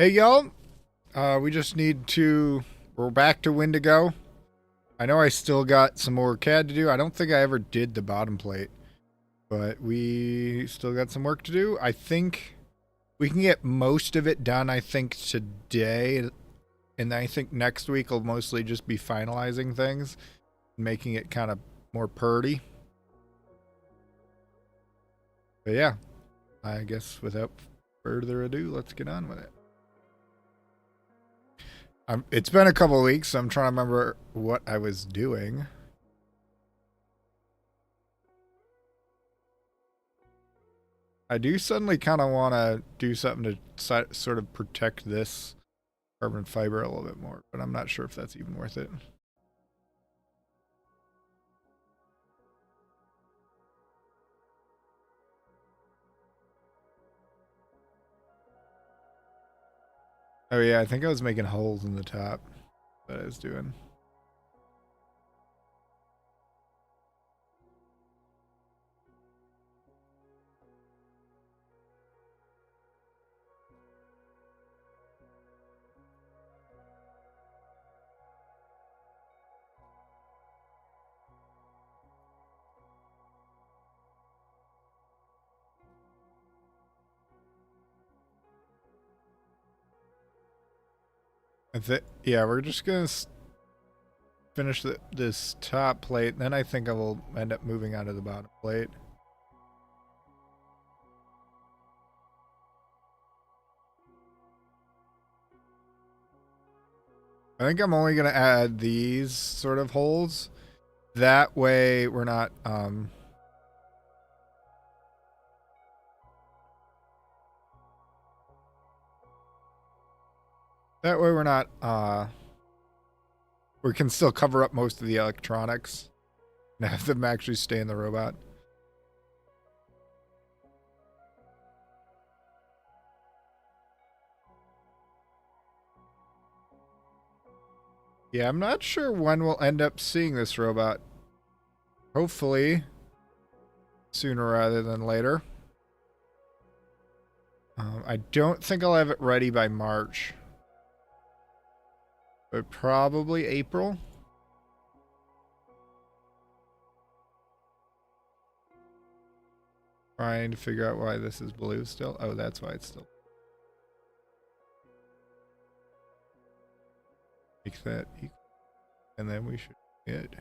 Hey y'all, we just need to, we're back to Wendigo. I know I still got some more CAD to do. I don't think I ever did the bottom plate, but we still got some work to do. I think we can get most of it done, I think, today. And I think next week will mostly just be finalizing things, making it kind of more purty. But yeah, I guess without further ado, let's get on with it. It's been a couple of weeks, so I'm trying to remember what I was doing. I do suddenly kind of want to do something to sort of protect this carbon fiber a little bit more, but I'm not sure if that's even worth it. Oh yeah, I think I was making holes in the top that I was doing. Yeah, we're just gonna finish this top plate, and then I think I will end up moving on to the bottom plate. I think I'm only gonna add these sort of holes. That way we're not we can still cover up most of the electronics and have them actually stay in the robot. Yeah, I'm not sure when we'll end up seeing this robot. Hopefully sooner rather than later. I don't think I'll have it ready by March, but probably April. Trying to figure out why this is blue still. Oh, that's why it's still. Make that equal. And then we should be good.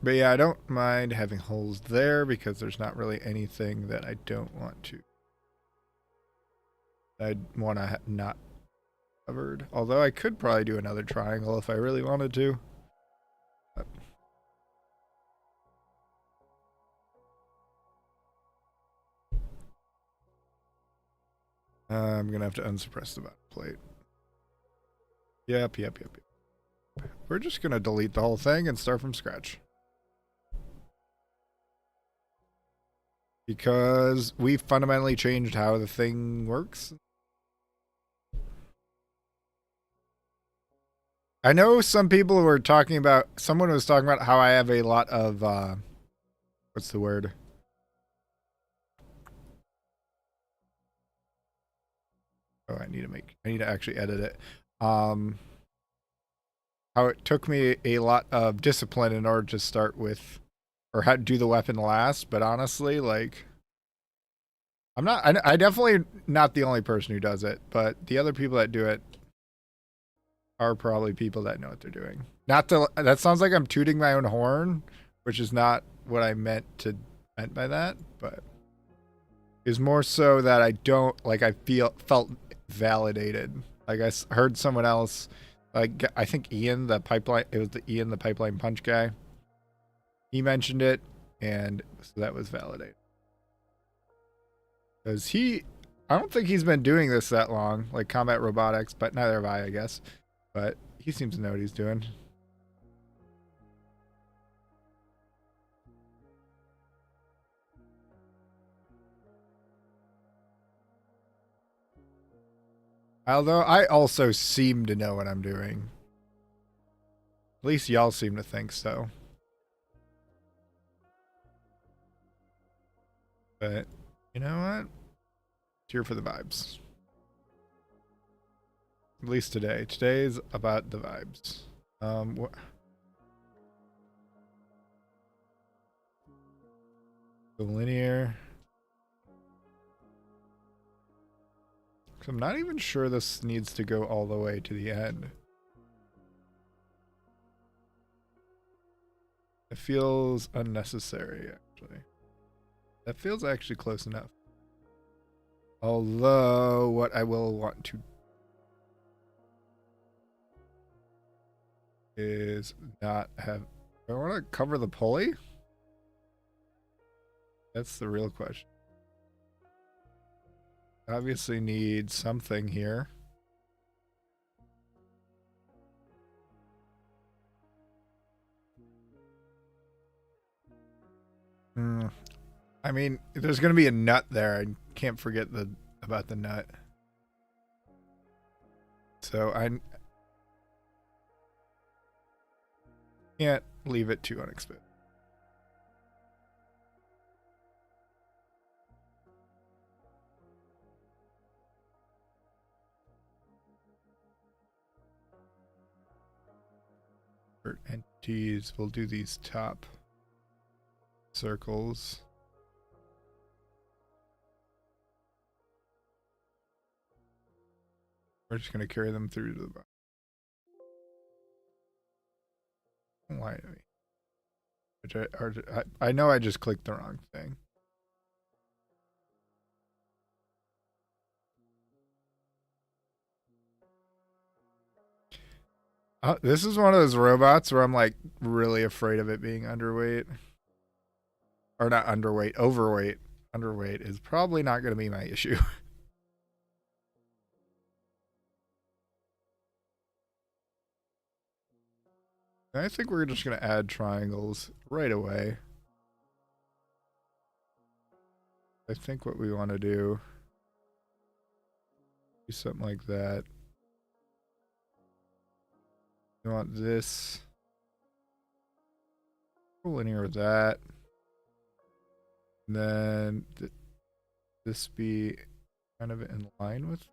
But yeah, I don't mind having holes there because there's not really anything that I don't want to. I'd want to not covered. Although I could probably do another triangle if I really wanted to. But I'm going to have to unsuppress the bottom plate. Yep. We're just going to delete the whole thing and start from scratch. Because we fundamentally changed how the thing works. I know some people were talking about, someone was talking about how I have a lot of, what's the word? Oh, I need to actually edit it. How it took me a lot of discipline in order to start with, or how to do the weapon last, but honestly, like, I definitely not the only person who does it, but the other people that do it are probably people that know what they're doing. Not to, that sounds like I'm tooting my own horn, which is not what I meant by that, but is more so that I don't, like, I felt validated. Like I heard someone else, like I think Ian the pipeline, it was the Ian the pipeline punch guy. He mentioned it, and so that was validated. Because I don't think he's been doing this that long, like combat robotics, but neither have I guess. But he seems to know what he's doing. Although I also seem to know what I'm doing. At least y'all seem to think so. But You know what? Here for the vibes. At least today. Today's about the vibes. What? The linear. I'm not even sure this needs to go all the way to the end. It feels unnecessary, actually. That feels actually close enough. Although, what I will want to is not have... Do I want to cover the pulley? That's the real question. Obviously need something here. I mean, there's going to be a nut there. I can't forget about the nut. So I can't leave it too unexpected. For entities, we'll do these top circles. We're just going to carry them through to the bottom. Why do I know I just clicked the wrong thing. This is one of those robots where I'm like really afraid of it being underweight. Or not underweight, overweight. Underweight is probably not going to be my issue. I think we're just going to add triangles right away. I think what we want to do something like that. We want this linear with that. And then this be kind of in line with.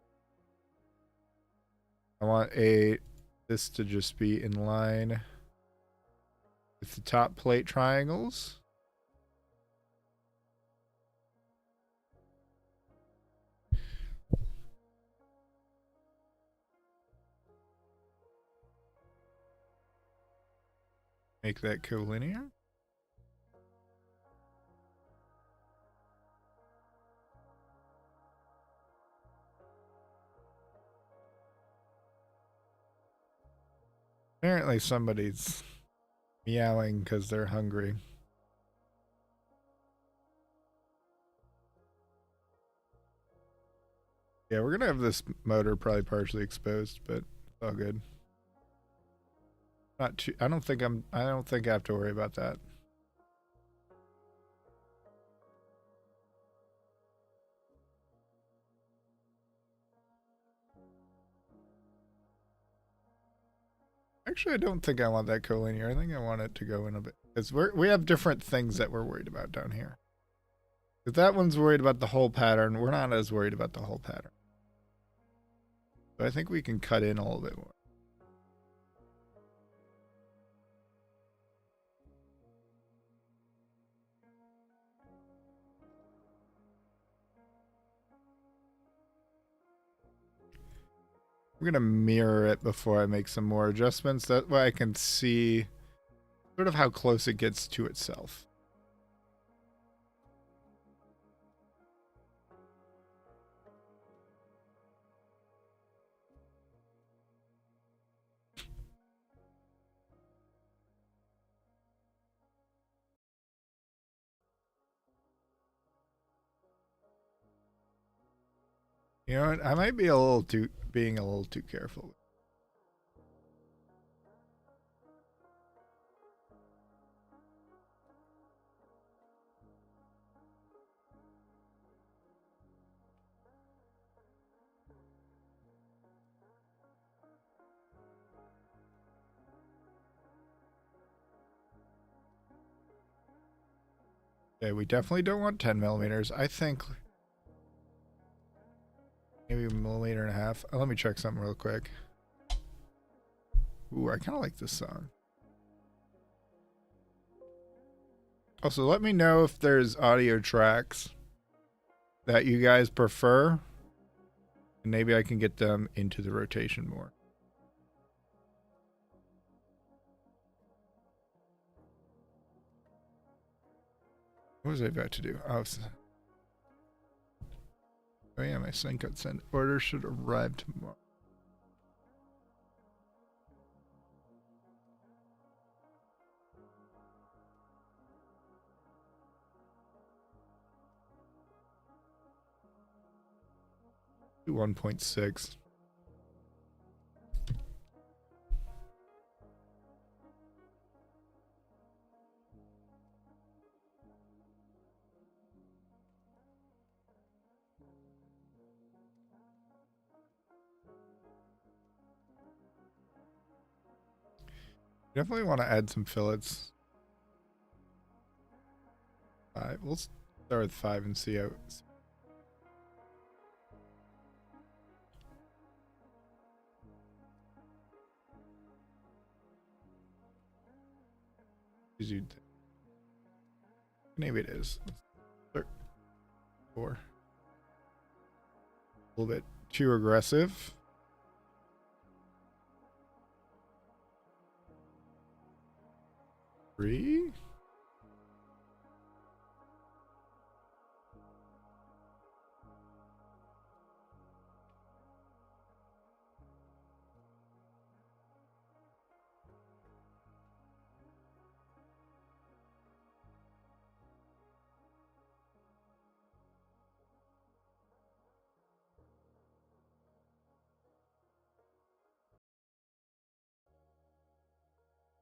I want this to just be in line with the top plate triangles. Make that collinear. Apparently somebody's meowing because they're hungry. Yeah, we're gonna have this motor probably partially exposed, but it's all good. Not too, I don't think I have to worry about that. Actually, I don't think I want that collinear. I think I want it to go in a bit. Because we have different things that we're worried about down here. If that one's worried about the whole pattern, we're not as worried about the whole pattern. So I think we can cut in a little bit more. I'm going to mirror it before I make some more adjustments. That way I can see sort of how close it gets to itself. You know what? I might be being a little too careful. Okay, we definitely don't want 10 millimeters. I think maybe a millimeter and a half. Let me check something real quick. Ooh, I kind of like this song. Also, let me know if there's audio tracks that you guys prefer, and maybe I can get them into the rotation more. What was I about to do? Oh yeah, my sync got sent. Order should arrive tomorrow. Do 1.6. Definitely want to add some fillets. 5. We'll start with 5 and see how. Maybe it is. 4. A little bit too aggressive. 3.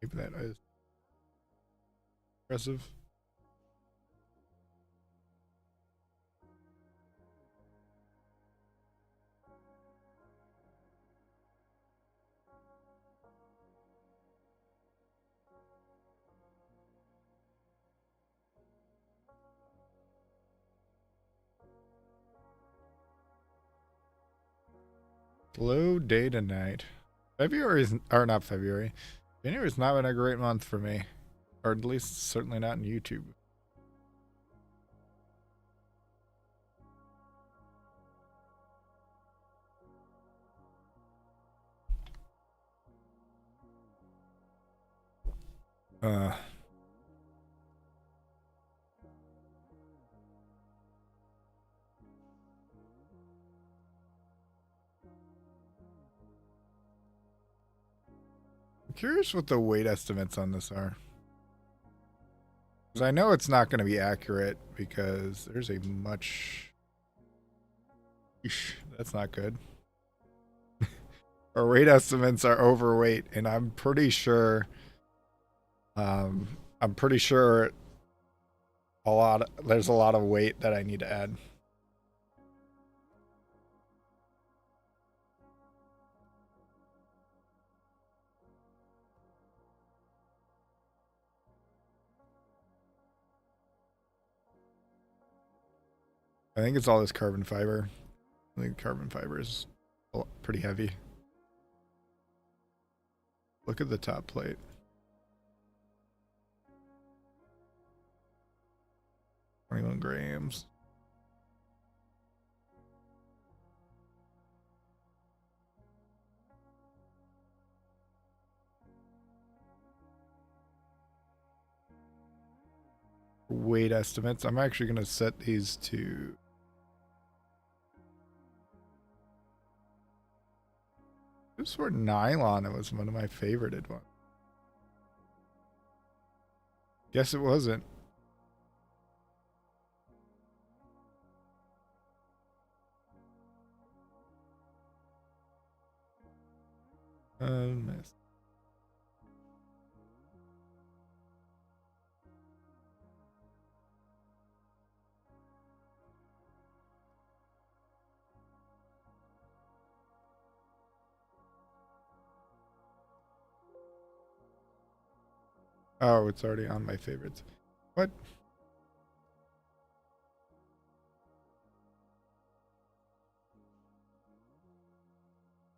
Maybe that is aggressive. Slow day to night. February is, or not February. January's not been a great month for me, or at least certainly not in YouTube. I'm curious what the weight estimates on this are. Because I know it's not going to be accurate because there's a much... Eesh, that's not good. Our weight estimates are overweight, and I'm pretty sure... I'm pretty sure there's a lot of weight that I need to add. I think it's all this carbon fiber. I think carbon fiber is pretty heavy. Look at the top plate. $21 grams. Weight estimates. I'm actually going to set these to... This for nylon. It was one of my favorited ones. Guess it wasn't. Miss. Oh, it's already on my favorites. What?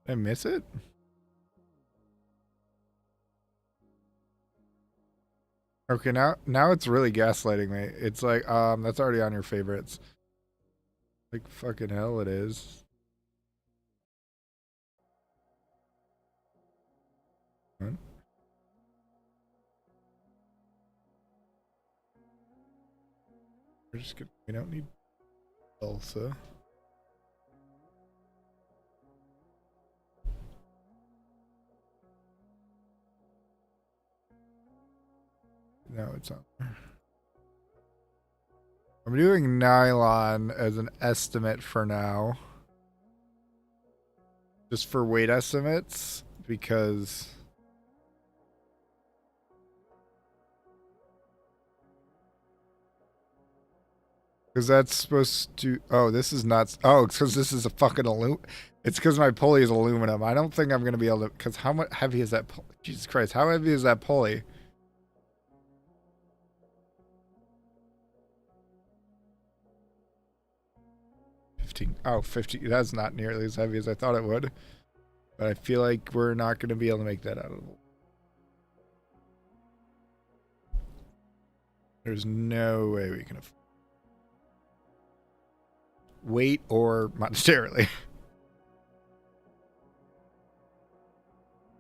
Did I miss it? Okay, now it's really gaslighting me. It's like, that's already on your favorites. Like fucking hell it is. What? We're just gonna, we don't need Elsa. No, it's on. I'm doing nylon as an estimate for now. Just for weight estimates, because that's supposed to. Oh, this is not. Oh, it's because this is a fucking It's because my pulley is aluminum. I don't think I'm gonna be able to. Because how much heavy is that? Jesus Christ, how heavy is that pulley? 15. Oh, 50. That's not nearly as heavy as I thought it would. But I feel like we're not gonna be able to make that out of the. There's no way we can weight or monetarily.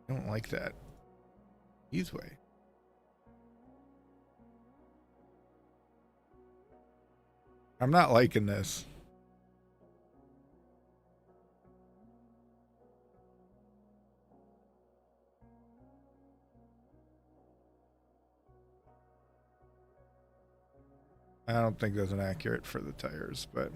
I don't like that. Ease way. I'm not liking this. I don't think that's an accurate for the tires, but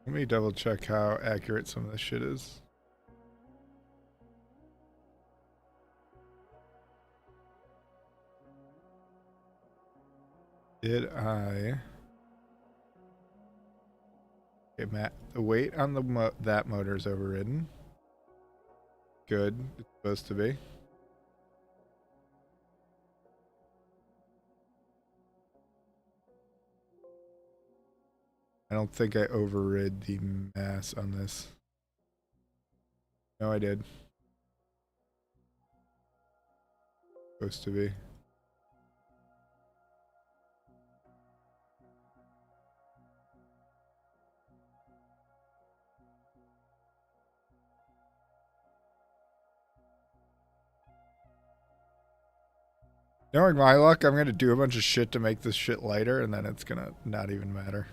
let me double check how accurate some of this shit is. Did I? Okay, Matt, the weight on the that motor is overridden. Good. It's supposed to be. I don't think I overrid the mass on this. No, I did. Supposed to be. Knowing my luck, I'm gonna do a bunch of shit to make this shit lighter, and then it's gonna not even matter.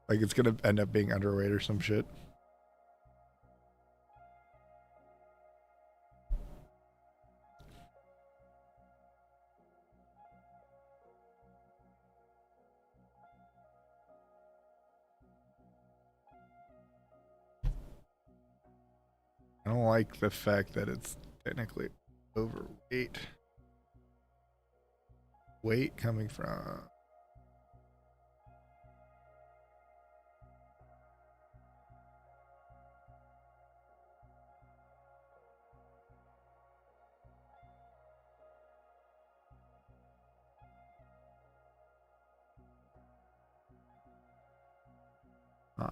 Like, it's gonna end up being underweight or some shit. I don't like the fact that it's technically overweight. Weight coming from... Huh.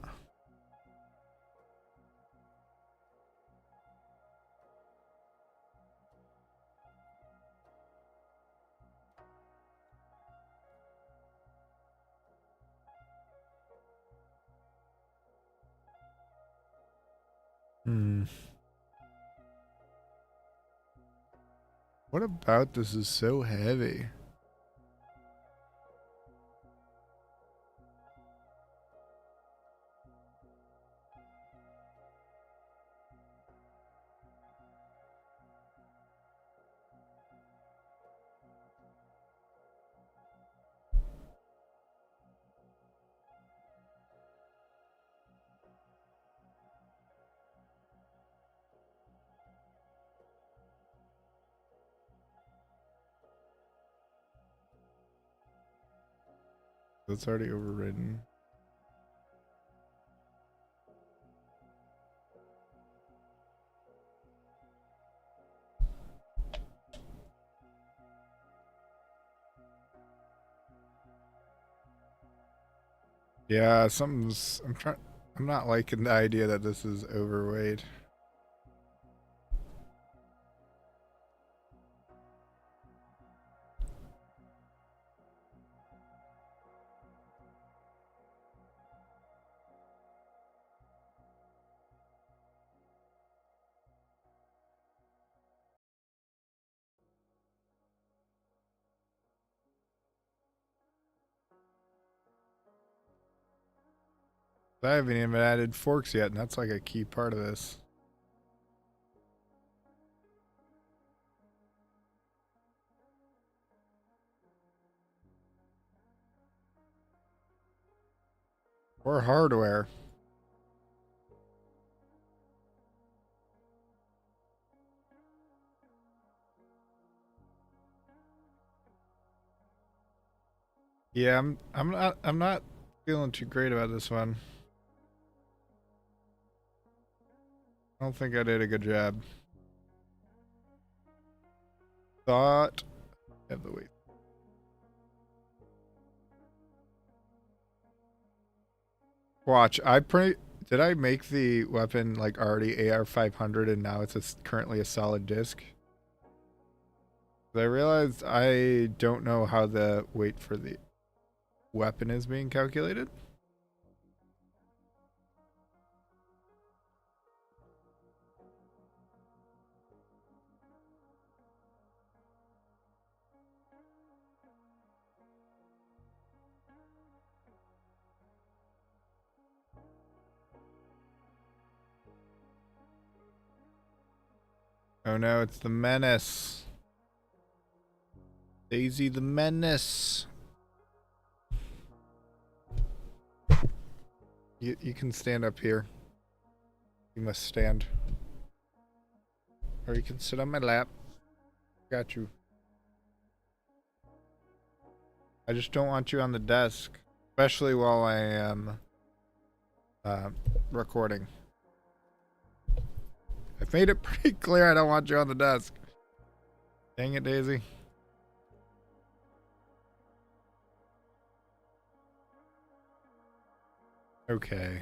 What about this is so heavy? That's already overridden. Yeah, I'm not liking the idea that this is overweight. I haven't even added forks yet, and that's like a key part of this. Or hardware. Yeah, I'm not feeling too great about this one. I don't think I did a good job. Thought of the weight. Watch, did I make the weapon like already AR 500 and now it's currently a solid disc? I realized I don't know how the weight for the weapon is being calculated. Oh no, it's the Menace. Daisy the Menace. You can stand up here. You must stand. Or you can sit on my lap. Got you. I just don't want you on the desk. Especially while I am recording. I've made it pretty clear I don't want you on the desk. Dang it, Daisy. Okay.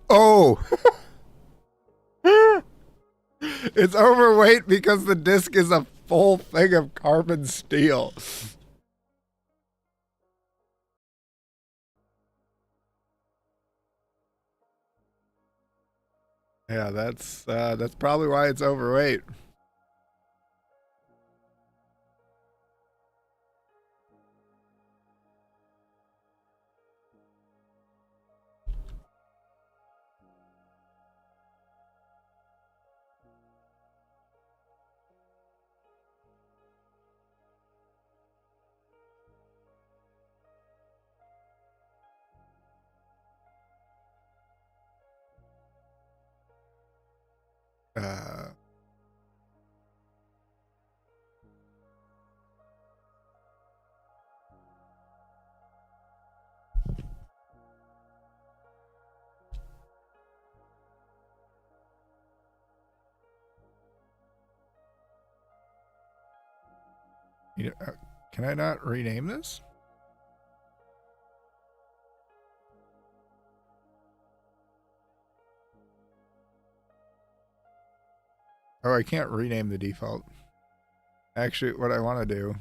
Oh! It's overweight because the disc is a full thing of carbon steel. Yeah, that's probably why it's overweight. Uh, you know, can I not rename this? Oh, I can't rename the default. Actually, what I want to do,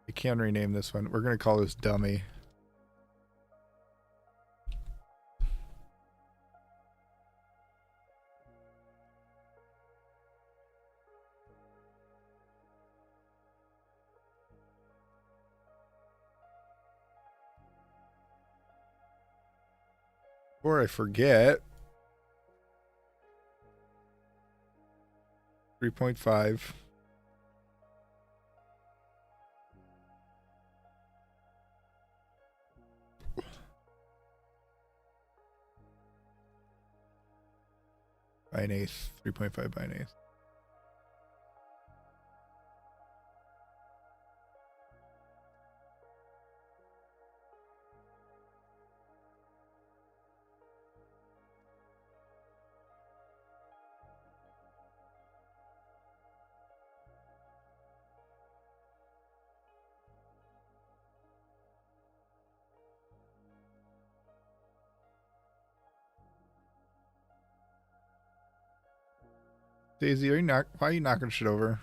I can rename this one. We're going to call this Dummy. Before I forget, 3.5. by an eighth. 3.5 by an eighth. Daisy, are you not? Why are you knocking shit over?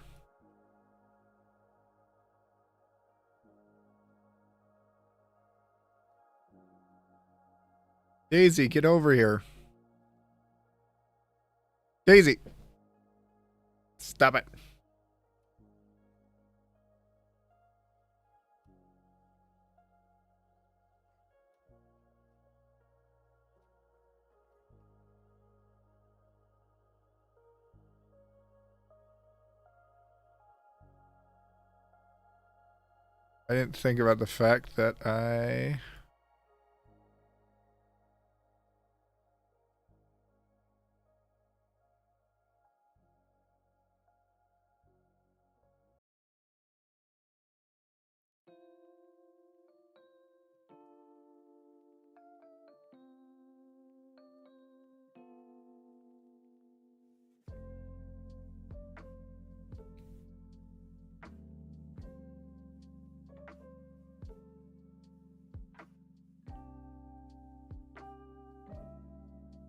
Daisy, get over here. Daisy, stop it. I didn't think about the fact that I...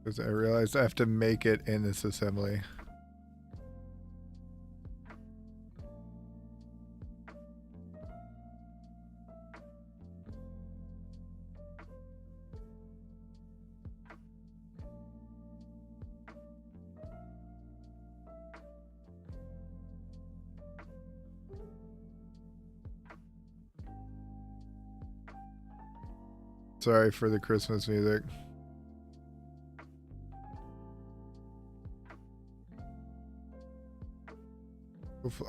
Because I realized I have to make it in this assembly. Sorry for the Christmas music.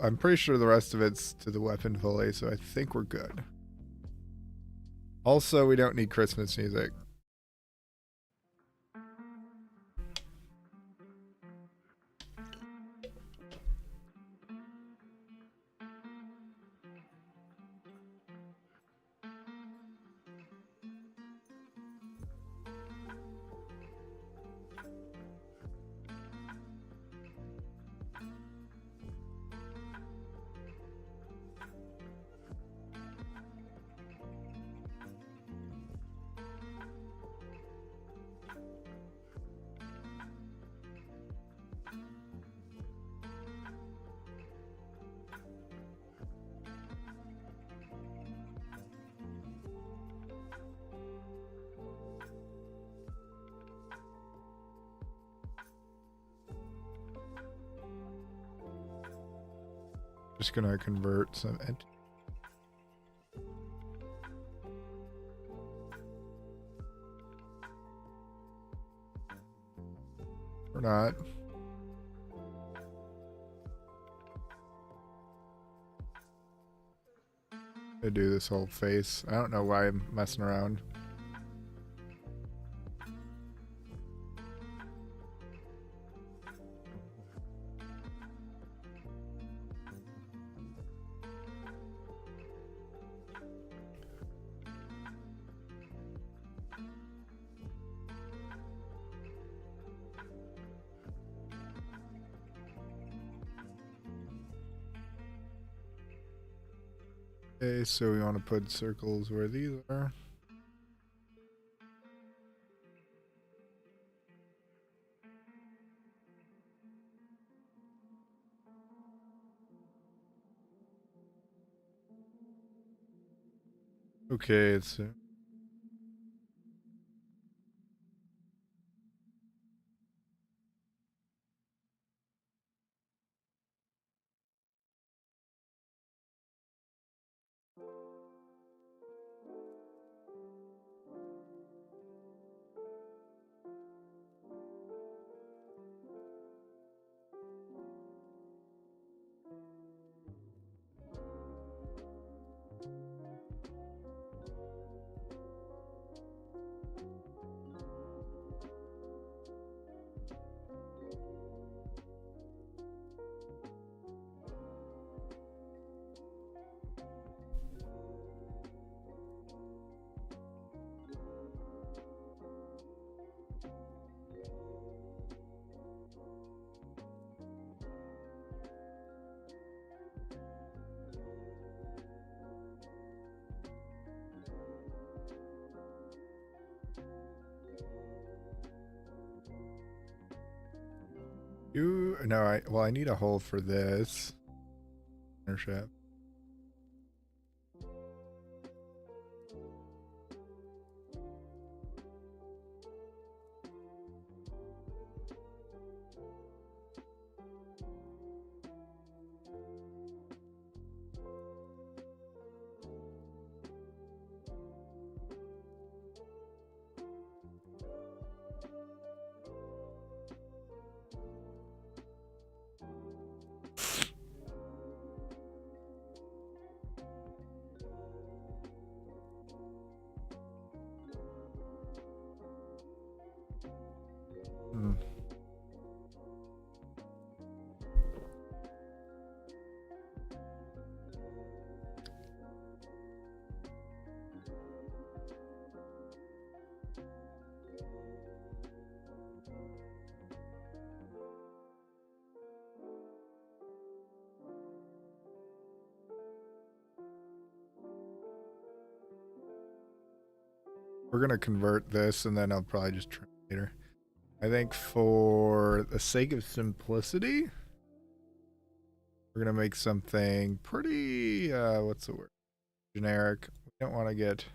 I'm pretty sure the rest of it's to the weapon fully, so I think we're good. Also, we don't need Christmas music. Just gonna convert some. Or not. I do this whole face. I don't know why I'm messing around. Okay, so we want to put circles where these are. Okay, it's I need a hole for this. Ownership. Hmm. We're gonna convert this and then I'll probably just trim later. I think for the sake of simplicity, we're gonna make something pretty what's the word? Generic. We don't want to get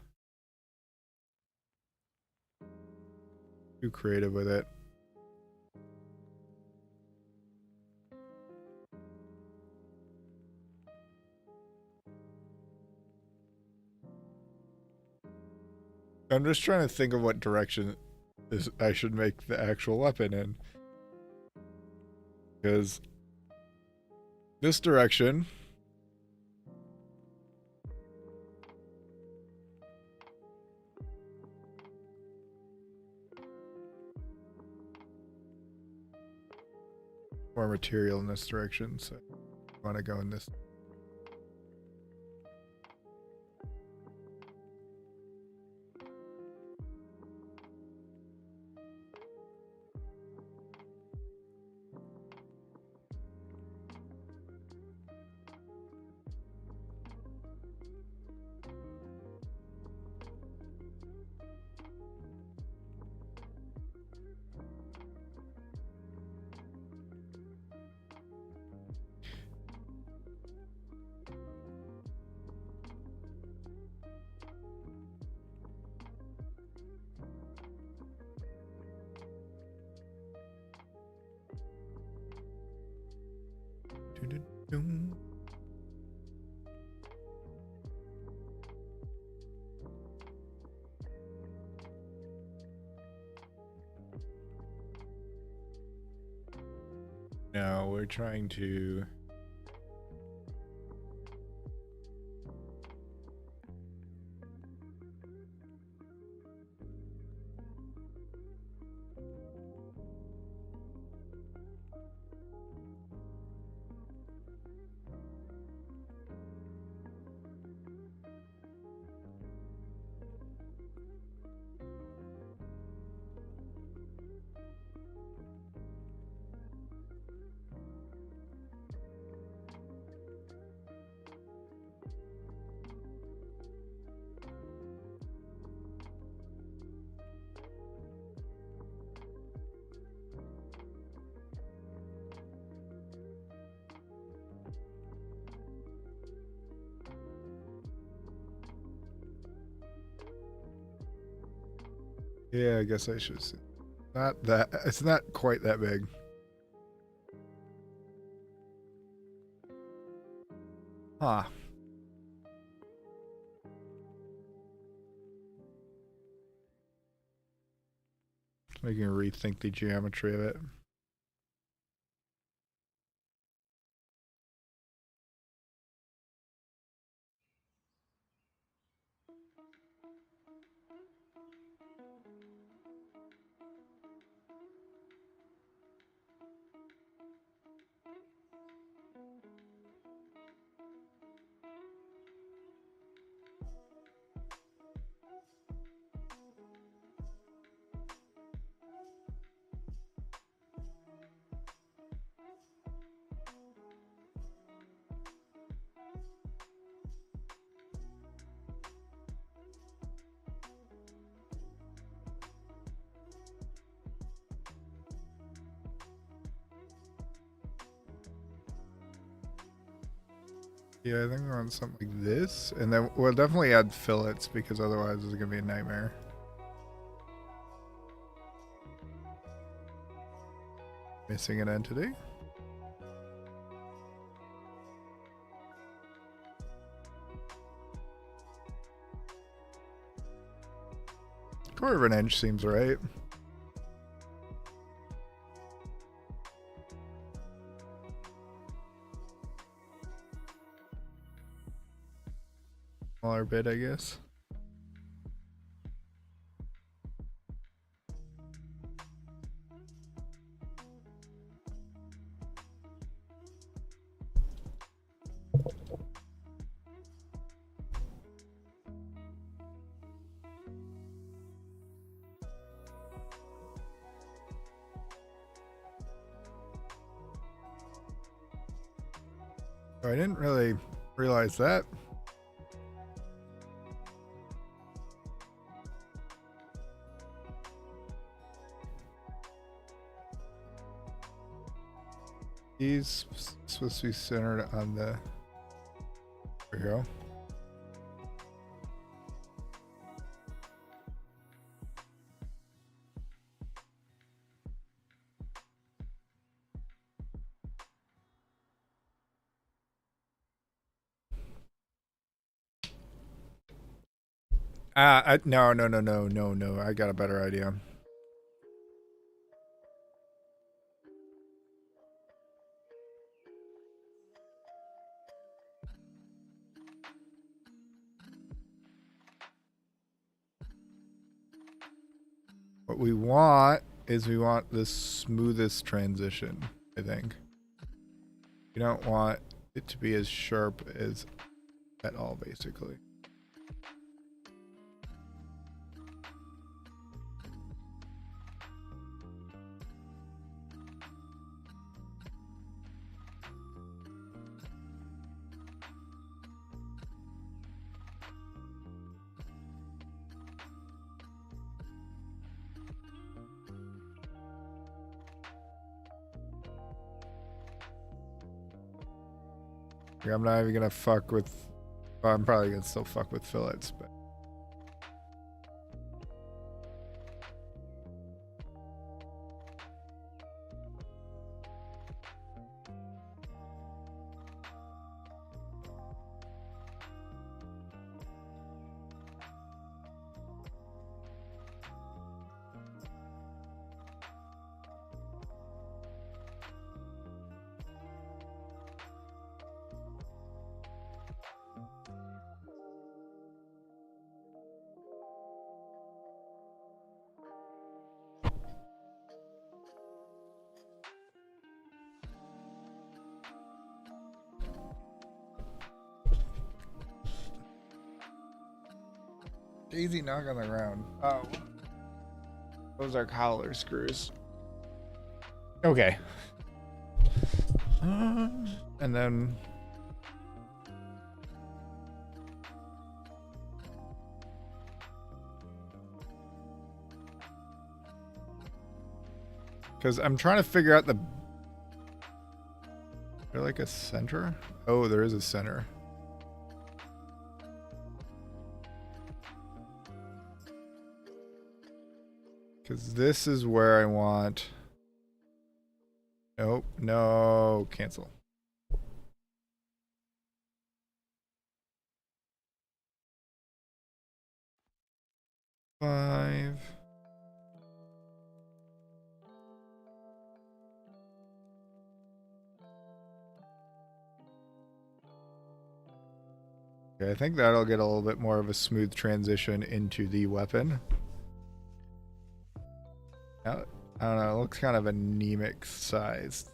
too creative with it. I'm just trying to think of what direction I should make the actual weapon in. Because this direction more material in this direction, so I want to go in this. No, we're trying to. Yeah, I guess I should. Not that. It's not quite that big. Huh. Making me rethink the geometry of it. Yeah, I think we want something like this, and then we'll definitely add fillets because otherwise it's gonna be a nightmare. Missing an entity. Quarter of an inch seems right. Smaller bit, I guess. Oh, I didn't really realize that. He's supposed to be centered on the... There we go. No. I got a better idea. What we want is we want the smoothest transition, I think. We don't want it to be as sharp as at all, basically. I'm not even gonna fuck with... Well, I'm probably gonna still fuck with fillets, but... Easy knock on the ground. Oh. Those are collar screws. Okay. And then... Because I'm trying to figure out the... Is there like a center? Oh, there is a center. Because this is where I want... Nope, no, cancel. Five. Okay, I think that'll get a little bit more of a smooth transition into the weapon. I don't know, it looks kind of anemic sized.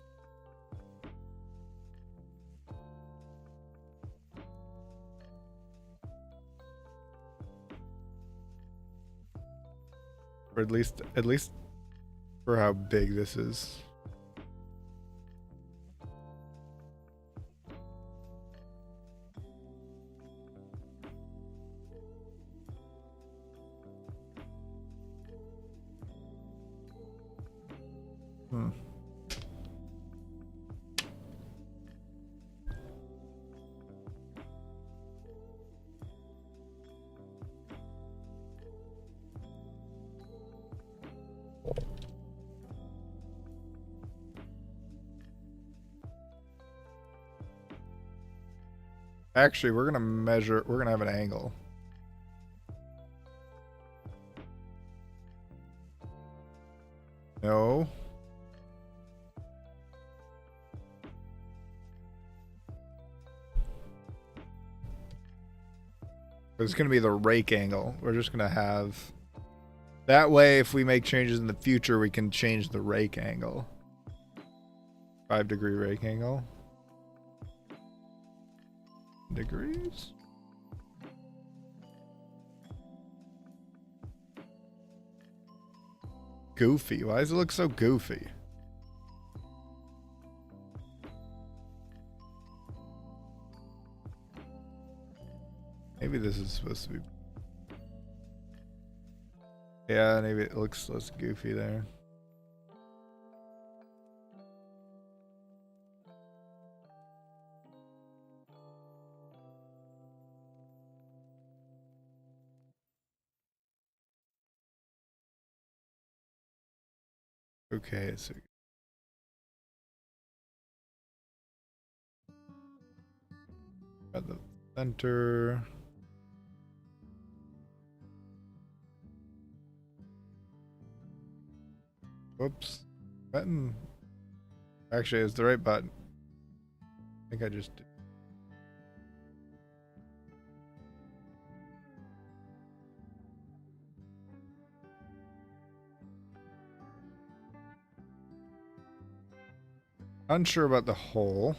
Or at least for how big this is. Actually, we're gonna measure. We're gonna have an angle. No. It's gonna be the rake angle. We're just gonna have. That way, if we make changes in the future, we can change the rake angle. 5-degree rake angle. Degrees. Goofy. Why does it look so goofy? Maybe this is supposed to be. Yeah, maybe it looks less goofy there. Okay, so at the center. Whoops. Button. Actually, it's the right button. I think I just did. Unsure about the hole.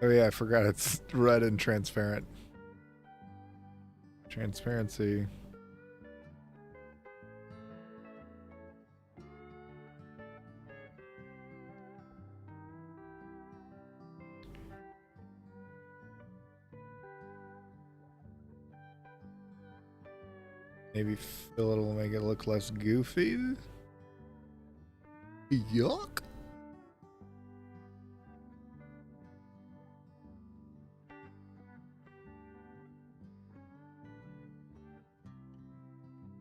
Oh yeah, I forgot it's red and transparent. Transparency. Maybe fill it will make it look less goofy. Yuck.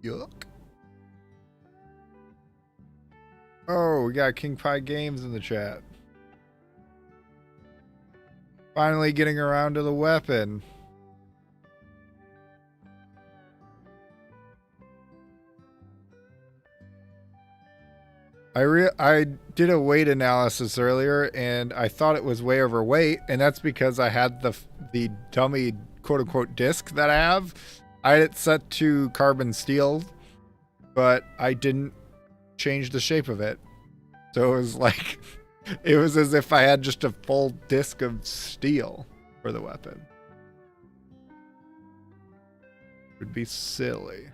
Yuck. Oh, we got King Pie Games in the chat. Finally getting around to the weapon. I did a weight analysis earlier and I thought it was way overweight, and that's because I had the dummy quote unquote disc that I have. I had it set to carbon steel, but I didn't change the shape of it. So it was like it was as if I had just a full disc of steel for the weapon. It would be silly.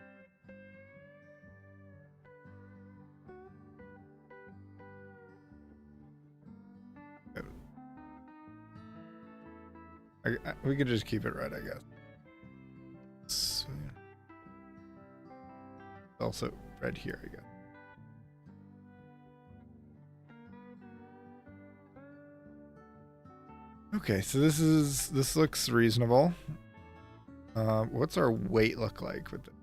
We could just keep it red, I guess. Also red here, I guess. Okay, so this looks reasonable. What's our weight look like with it?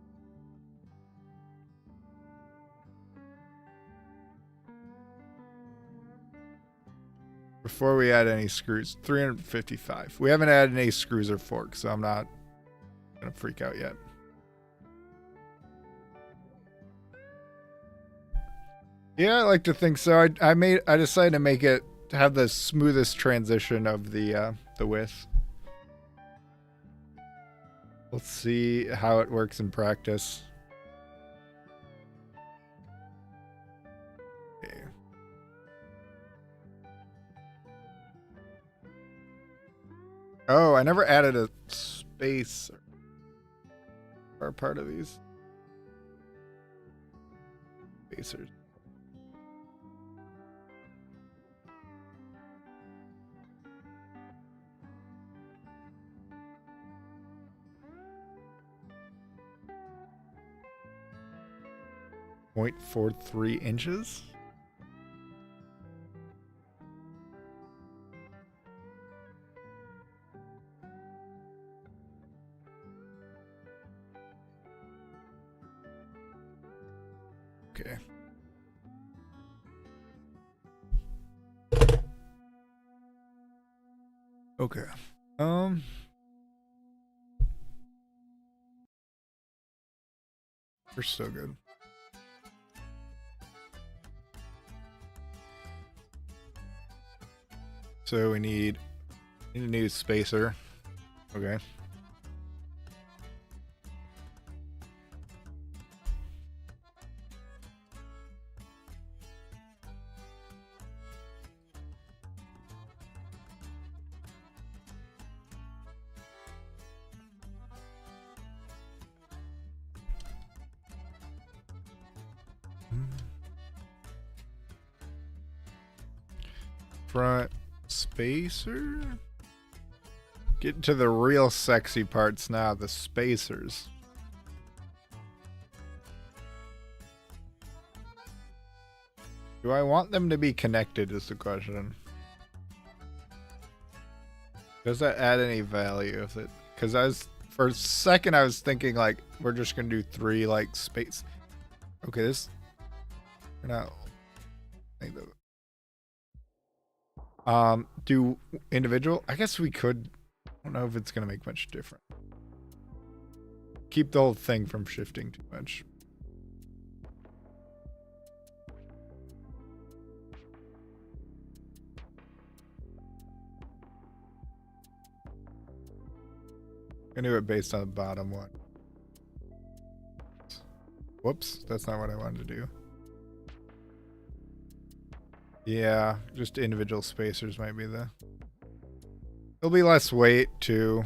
Before we add any screws, 355. We haven't added any screws or forks, so I'm not gonna freak out yet. Yeah, I like to think so. I decided to make it to have the smoothest transition of the width. Let's see how it works in practice. Okay. Oh, I never added a space or part of these spacers. 0.43 inches. Okay. Okay. We're still good. So we need a new spacer. Okay. Front spacer. Get to the real sexy parts now, the spacers. Do I want them to be connected is the question. Does that add any value if it, because for a second I was thinking like we're just gonna do 3 like space. Okay, this we're not do individual. I guess we could. I don't know if it's gonna make much difference. Keep the whole thing from shifting too much. I'm gonna do it based on the bottom one. Whoops, that's not what I wanted to do. Yeah, just individual spacers might be the... There'll be less weight too.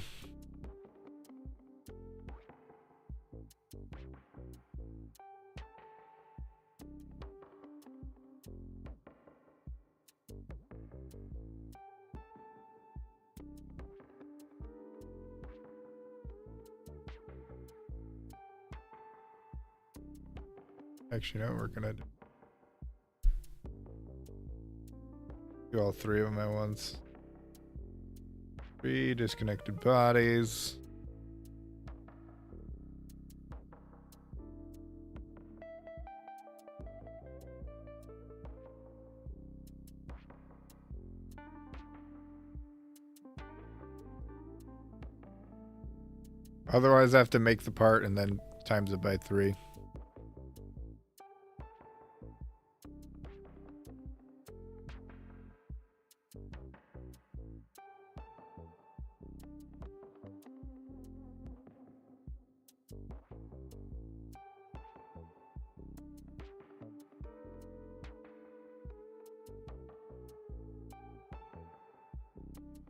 Actually, no, we're gonna do all 3 of them at once. 3 disconnected bodies. Otherwise, I have to make the part and then times it by 3.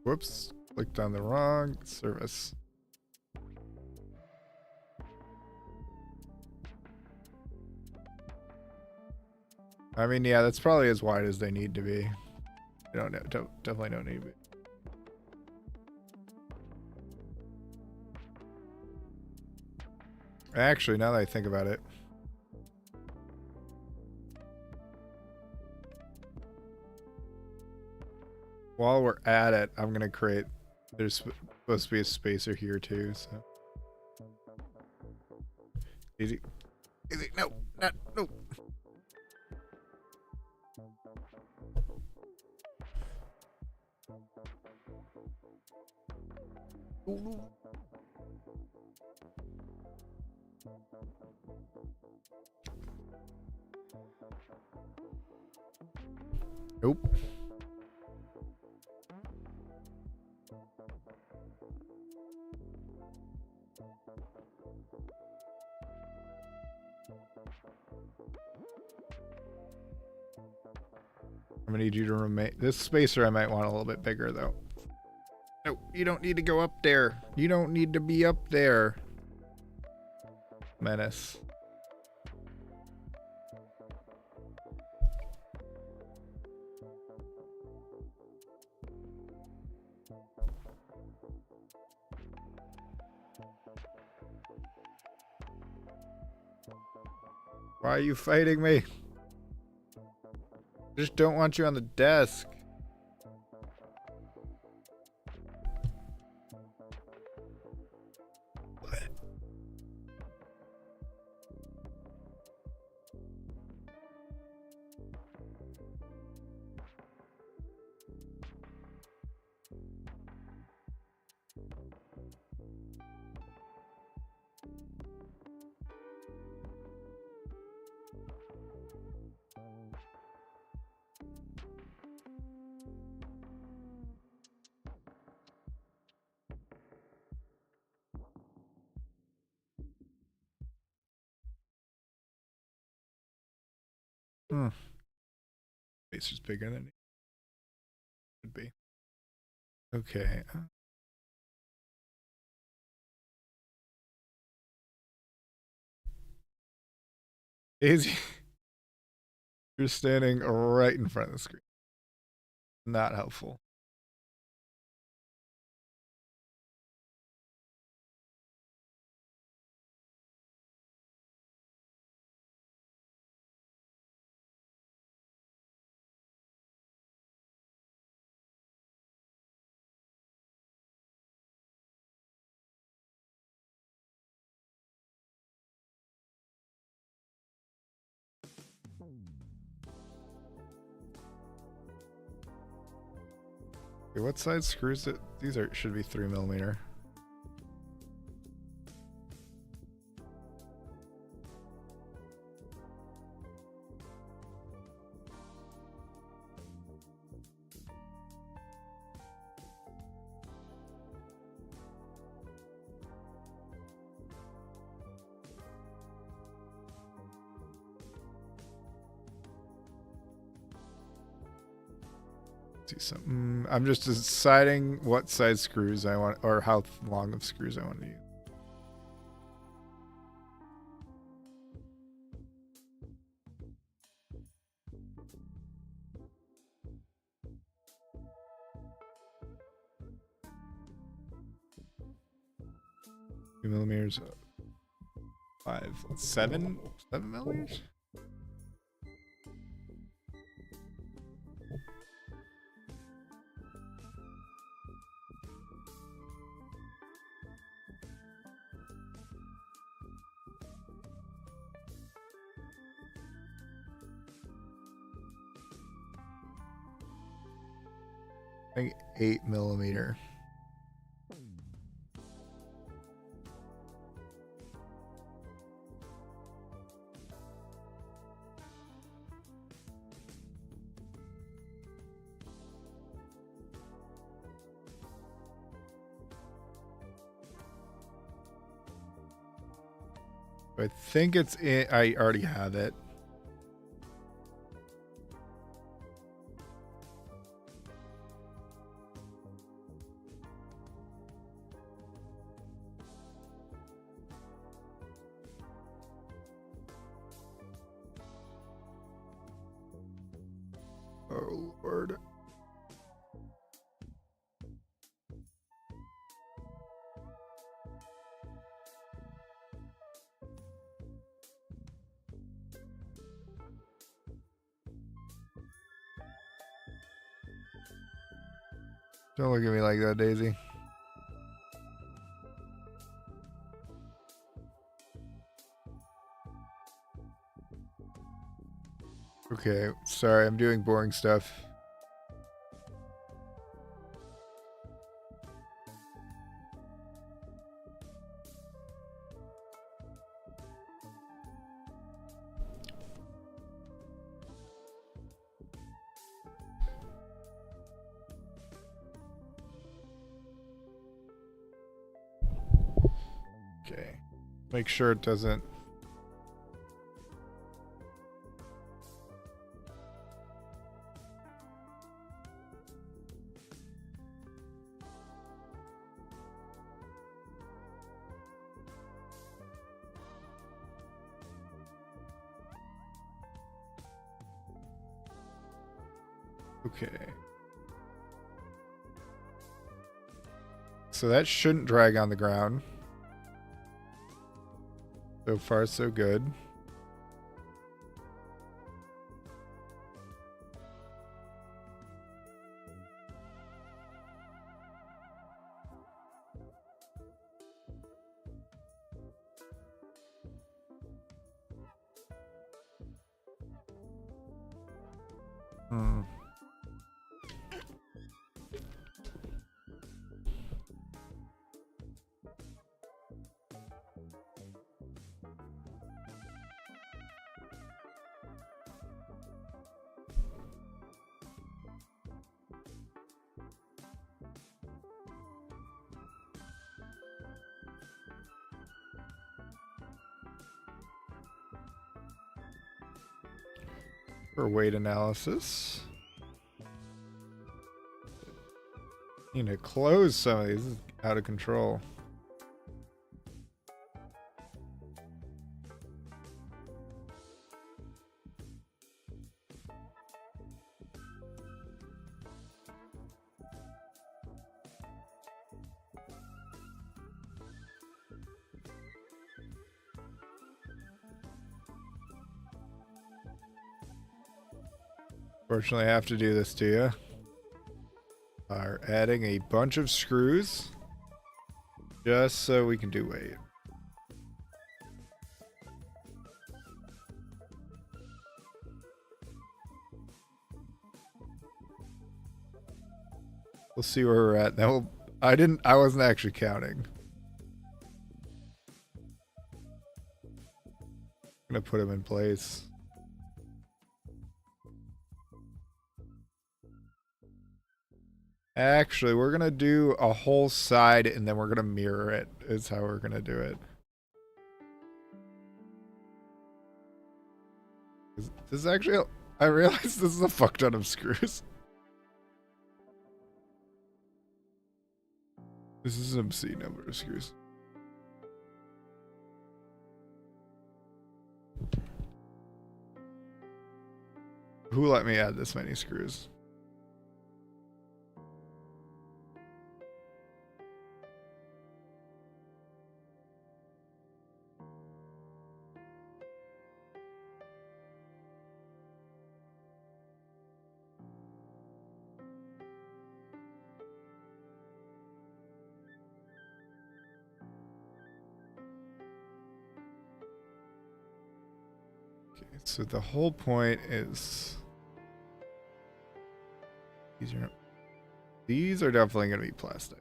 Whoops, clicked on the wrong service. I mean, yeah, that's probably as wide as they need to be. They don't know, definitely don't need to be. Actually, now that I think about it, while we're at it, I'm gonna create. There's supposed to be a spacer here too, so easy, easy. No, not no. Ooh. Nope. I'm gonna need you to remain. This spacer I might want a little bit bigger though. No, you don't need to go up there. You don't need to be up there. Menace. Why are you fighting me? I just don't want you on the desk. Face is bigger than it should be. Okay. Daisy, you're standing right in front of the screen. Not helpful. Okay, what size screws it? These are should be 3mm. See some. I'm just deciding what size screws I want, or how long of screws I want to use. $2mm, 7mm. I think 8mm. I think it's in, I already have it. Oh Lord. Don't look at me like that, Daisy. Okay, sorry, I'm doing boring stuff. Okay, make sure it doesn't. Okay. So that shouldn't drag on the ground. So far, so good. Hmm. For weight analysis. Need to close some of these. This is out of control. Fortunately, I have to do this to you. Are adding a bunch of screws just so we can do weight. We'll see where we're at. Now, I wasn't actually counting. I'm gonna put them in place. Actually, we're gonna do a whole side and then we're gonna mirror it, is how we're gonna do it. This is actually, I realize this is a fuck ton of screws. This is some C number of screws. Who let me add this many screws? So the whole point is these are definitely going to be plastic.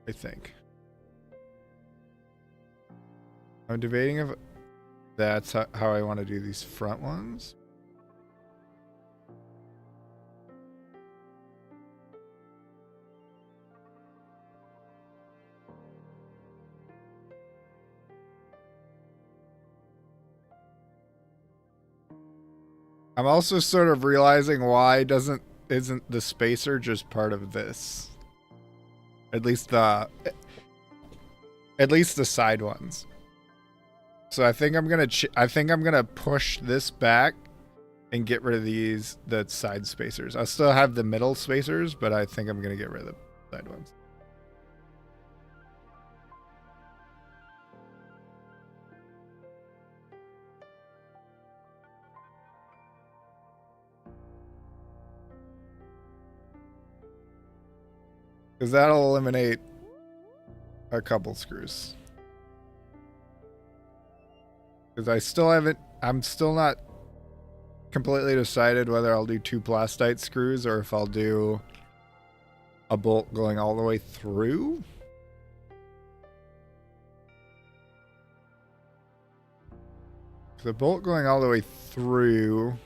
I think. I'm debating if that's how I want to do these front ones. I'm also sort of realizing why isn't the spacer just part of this? At least the side ones. So I think I'm gonna push this back and get rid of the side spacers. I'll still have the middle spacers, but I think I'm gonna get rid of the side ones. Because that'll eliminate a couple screws. Because I'm still not completely decided whether I'll do 2 plastite screws or if I'll do a bolt going all the way through. The bolt going all the way through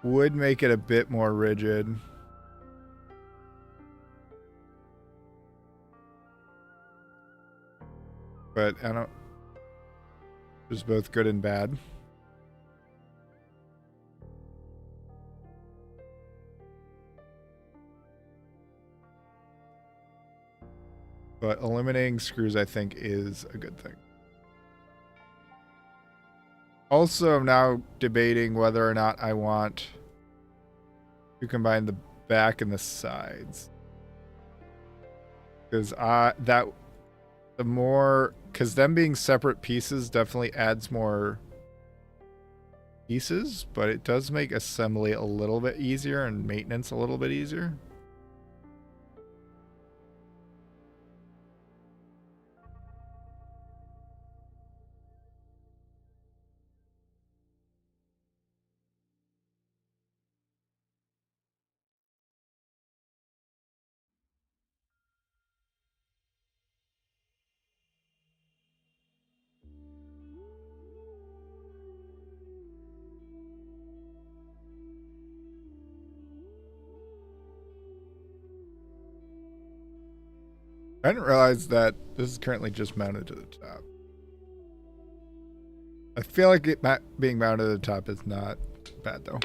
would make it a bit more rigid. But I don't. It's both good and bad. But eliminating screws, I think, is a good thing. Also, I'm now debating whether or not I want to combine the back and the sides. Because because them being separate pieces definitely adds more pieces, but it does make assembly a little bit easier and maintenance a little bit easier. I didn't realize that this is currently just mounted to the top. I feel like it being mounted to the top is not bad though.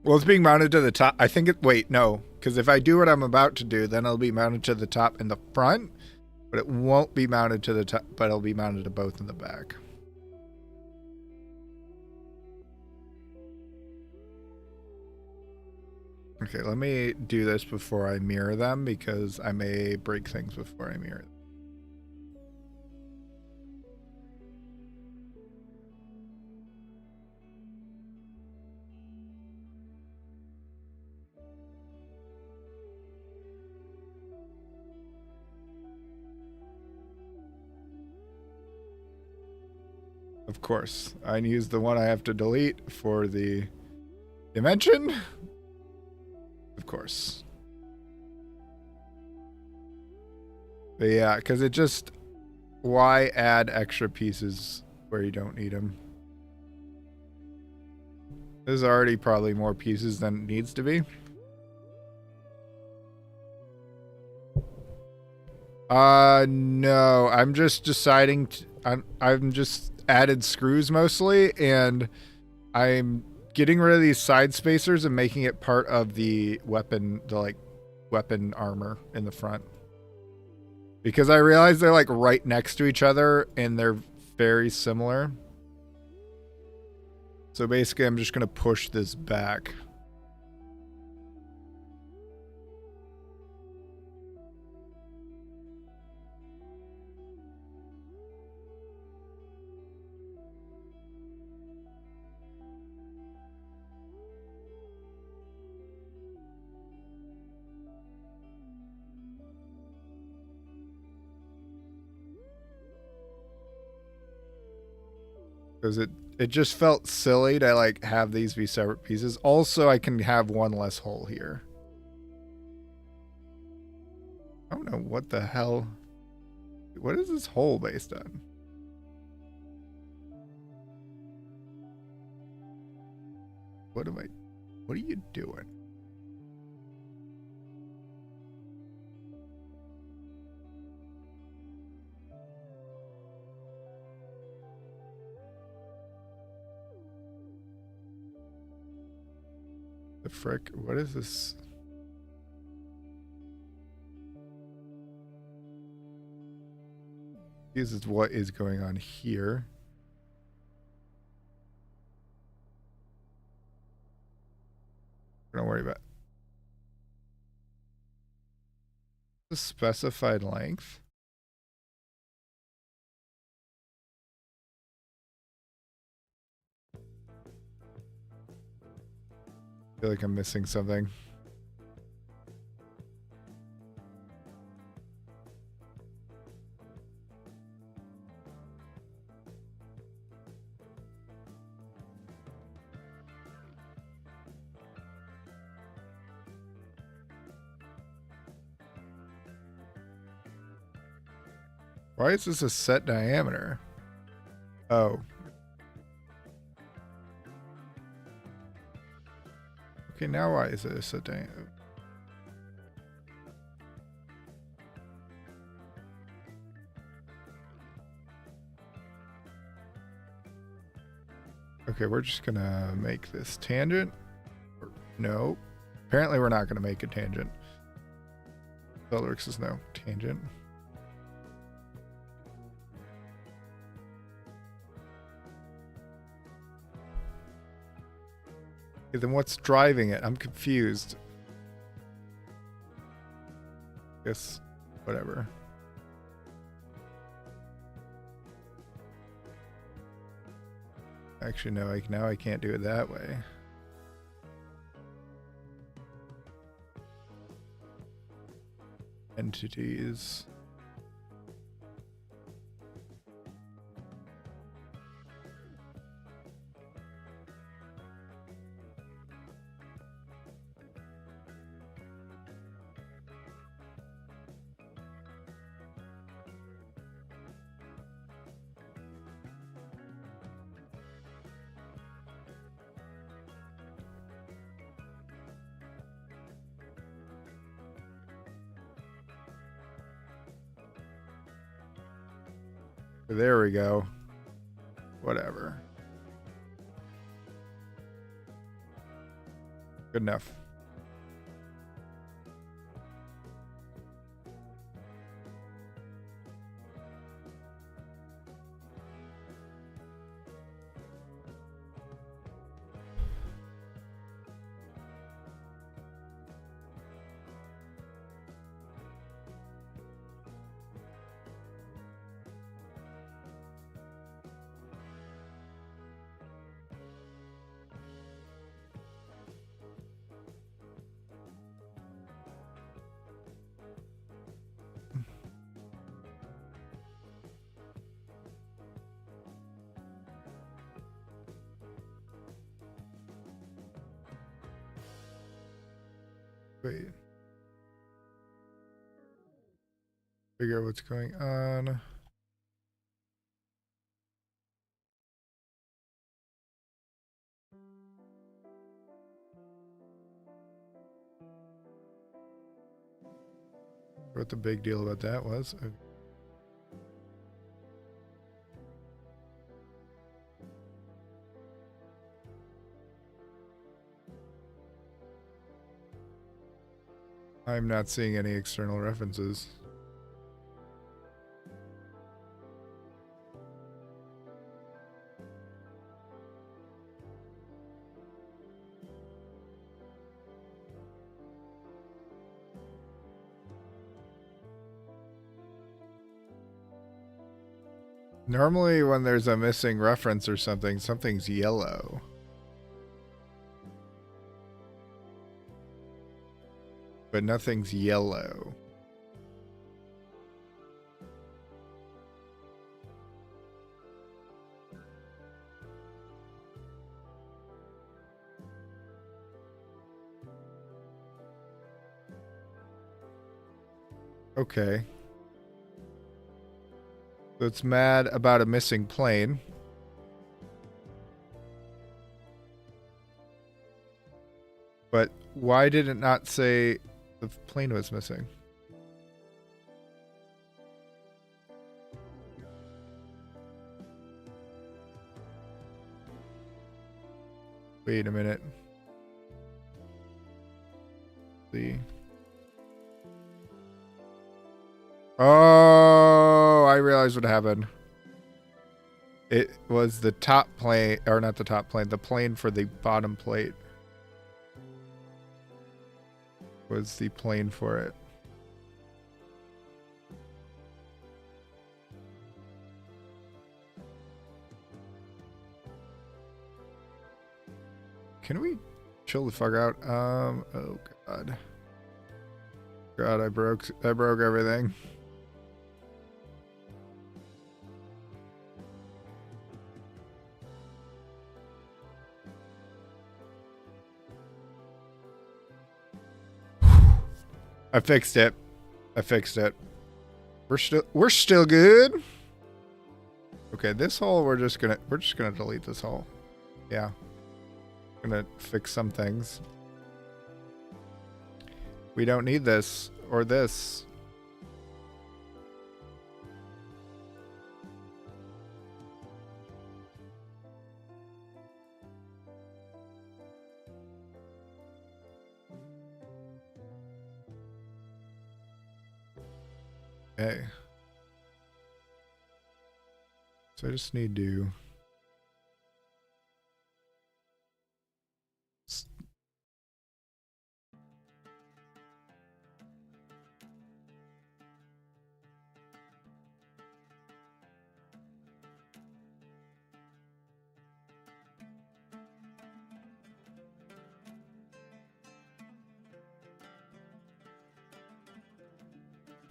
Well, it's being mounted to the top. I think it, wait, no. Because if I do what I'm about to do, then it'll be mounted to the top in the front. But it won't be mounted to the top, but it'll be mounted to both in the back. Okay, let me do this before I mirror them because I may break things before I mirror them. Of course, I use the one I have to delete for the dimension. Of course. But yeah, because it just, why add extra pieces where you don't need them? There's already probably more pieces than it needs to be. No, I'm just deciding I'm just added screws mostly, and I'm getting rid of these side spacers and making it part of the weapon, weapon armor in the front. Because I realize they're like right next to each other and they're very similar. So basically I'm just gonna push this back. Because it just felt silly to like have these be separate pieces. Also, I can have one less hole here. I don't know what the hell. What is this hole based on? What are you doing? The frick? What is this? This is what is going on here. Don't worry about the specified length. I feel like I'm missing something. Why is this a set diameter? Oh. Okay, now why is it a set diameter? Okay, we're just gonna make this tangent. No. Apparently we're not gonna make a tangent. SolidWorks is no tangent. Okay, then what's driving it? I'm confused. Guess whatever. Actually, no, now I can't do it that way. Entities. There we go. Whatever. Good enough. Wait. Figure out what's going on. What the big deal about that was. Okay. I'm not seeing any external references. Normally when there's a missing reference or something, something's yellow. But nothing's yellow. Okay. So it's mad about a missing plane. But why did it not say the plane was missing? Wait a minute. See. Oh, I realized what happened. It was the top plane, or not the top plane, the plane for the bottom plate was the plane for it. Can we chill the fuck out? Oh god. God, I broke everything. I fixed it. We're still good. Okay, this hole we're just gonna delete this hole. Yeah. Gonna fix some things. We don't need this or this. Okay. So I just need to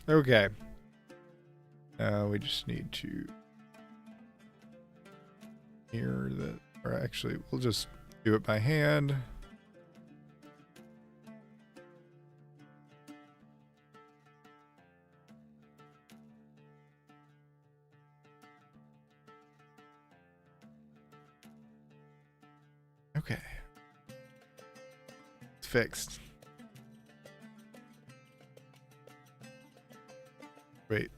okay. We just need to mirror that, or actually, we'll just do it by hand. Okay. It's fixed. Wait.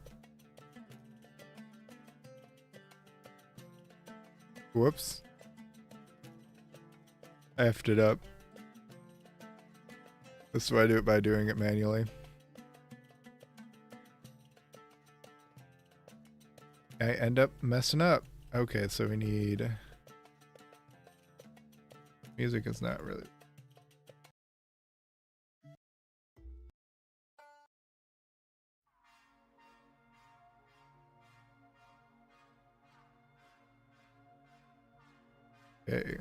Whoops. I effed it up. That's why I do it by doing it manually. I end up messing up. Okay, so we need... Music is not really... Okay.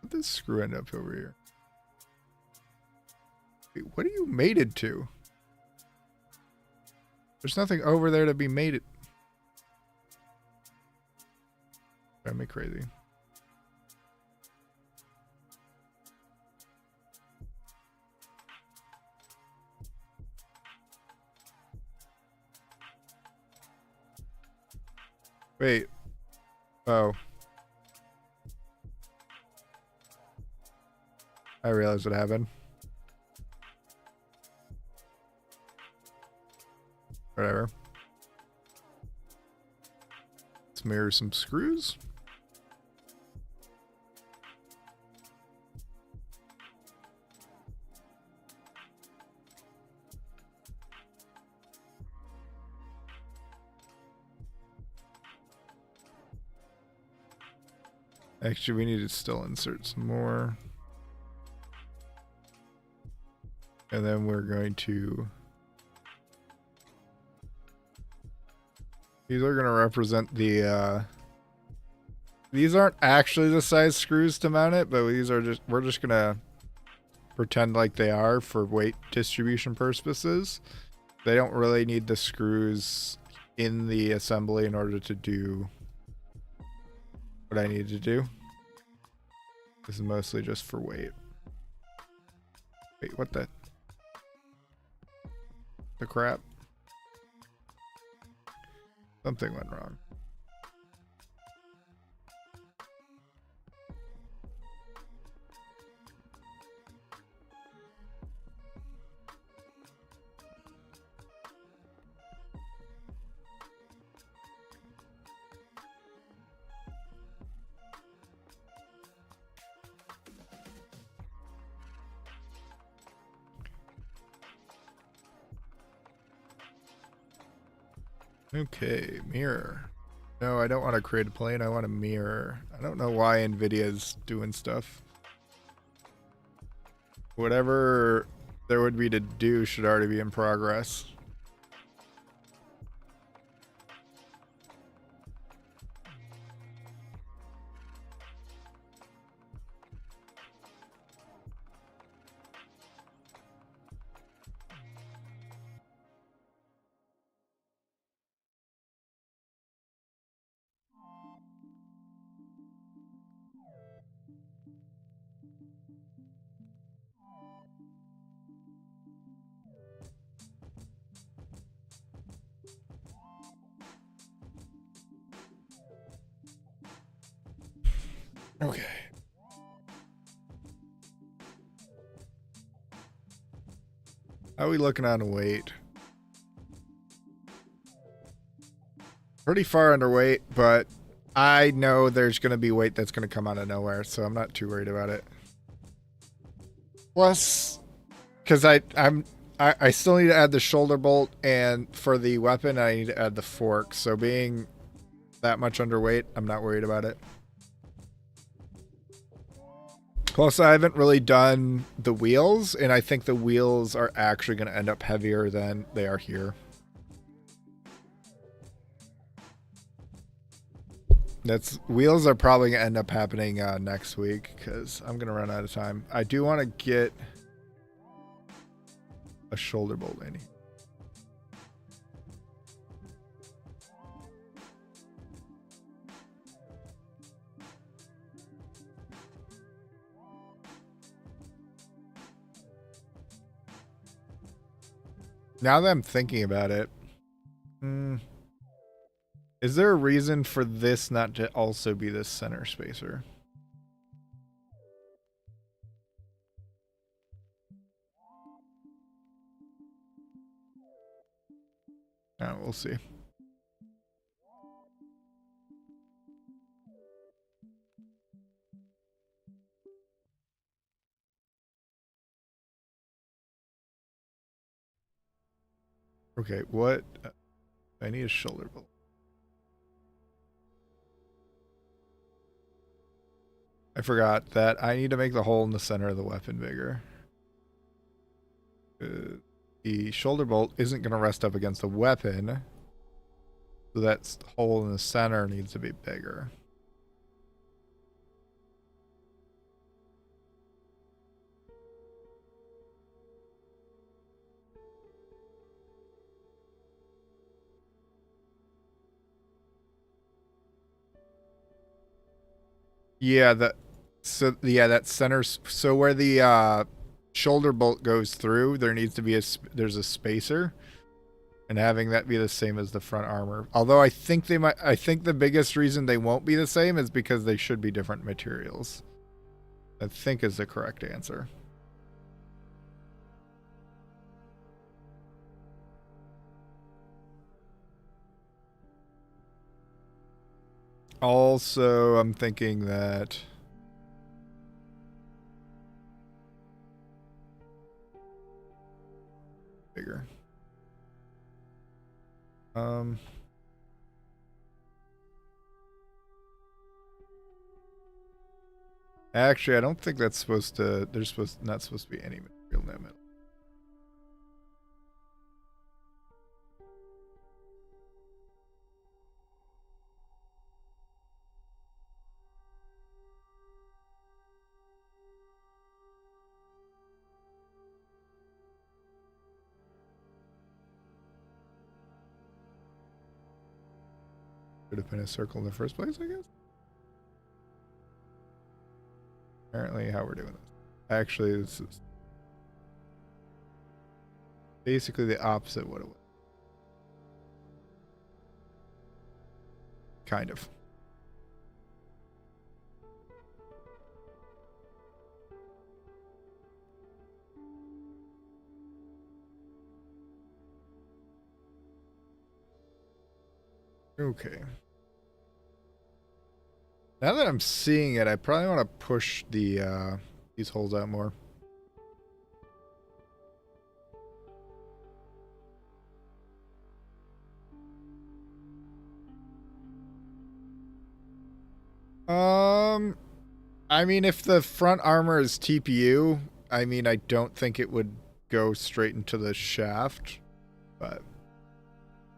What did this screw end up over here? Wait, what are you mated to? There's nothing over there to be mated. Drive me crazy. Wait. Oh. I realized what happened. Whatever. Let's mirror some screws. Actually, we need to still insert some more. And then we're going to... These are going to represent the... These aren't actually the size screws to mount it, but these are just... We're just going to pretend like they are for weight distribution purposes. They don't really need the screws in the assembly in order to do what I need to do. This is mostly just for weight. Wait, what the crap? Something went wrong. Okay, mirror. No, I don't want to create a plane. I want a mirror. I don't know why NVIDIA's doing stuff. Whatever there would be to do should already be in progress. Okay. How are we looking on weight? Pretty far underweight, but I know there's going to be weight that's going to come out of nowhere, so I'm not too worried about it. Plus, because I still need to add the shoulder bolt, and for the weapon, I need to add the fork. So being that much underweight, I'm not worried about it. Plus, I haven't really done the wheels, and I think the wheels are actually going to end up heavier than they are here. Wheels are probably going to end up happening next week, because I'm going to run out of time. I do want to get a shoulder bolt in here. Now that I'm thinking about it, is there a reason for this not to also be this center spacer? We'll see. Okay, what? I need a shoulder bolt. I forgot that I need to make the hole in the center of the weapon bigger. The shoulder bolt isn't going to rest up against the weapon, so that hole in the center needs to be bigger. Yeah, that center. So where the shoulder bolt goes through, there needs to be there's a spacer, and having that be the same as the front armor. Although I think the biggest reason they won't be the same is because they should be different materials. I think is the correct answer. Also, I'm thinking that bigger. Actually, I don't think that's supposed to. There's not supposed to be any material in that middle. Should have been a circle in the first place, I guess. Apparently, how we're doing this. Actually, this is basically the opposite of what it was. Kind of. Okay. Now that I'm seeing it, I probably want to push the these holes out more. I mean, if the front armor is TPU, I mean, I don't think it would go straight into the shaft, but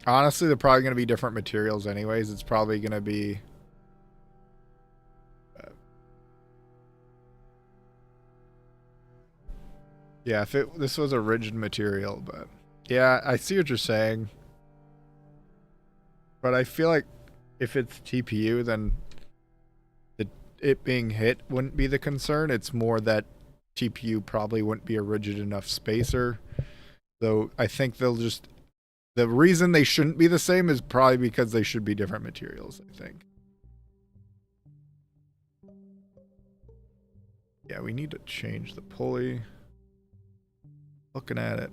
honestly, they're probably going to be different materials anyways. It's probably going to be yeah, if this was a rigid material, but yeah, I see what you're saying. But I feel like if it's TPU, then it being hit wouldn't be the concern. It's more that TPU probably wouldn't be a rigid enough spacer. Though I think they'll just... The reason they shouldn't be the same is probably because they should be different materials, I think. Yeah, we need to change the pulley. Looking at it.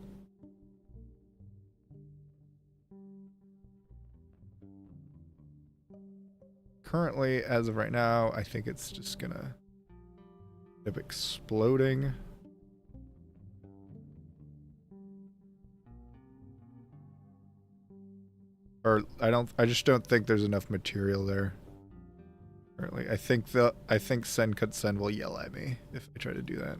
Currently, as of right now, I think it's just gonna end up exploding. Or I just don't think there's enough material there. Currently, I think Send Cut Send will yell at me if I try to do that.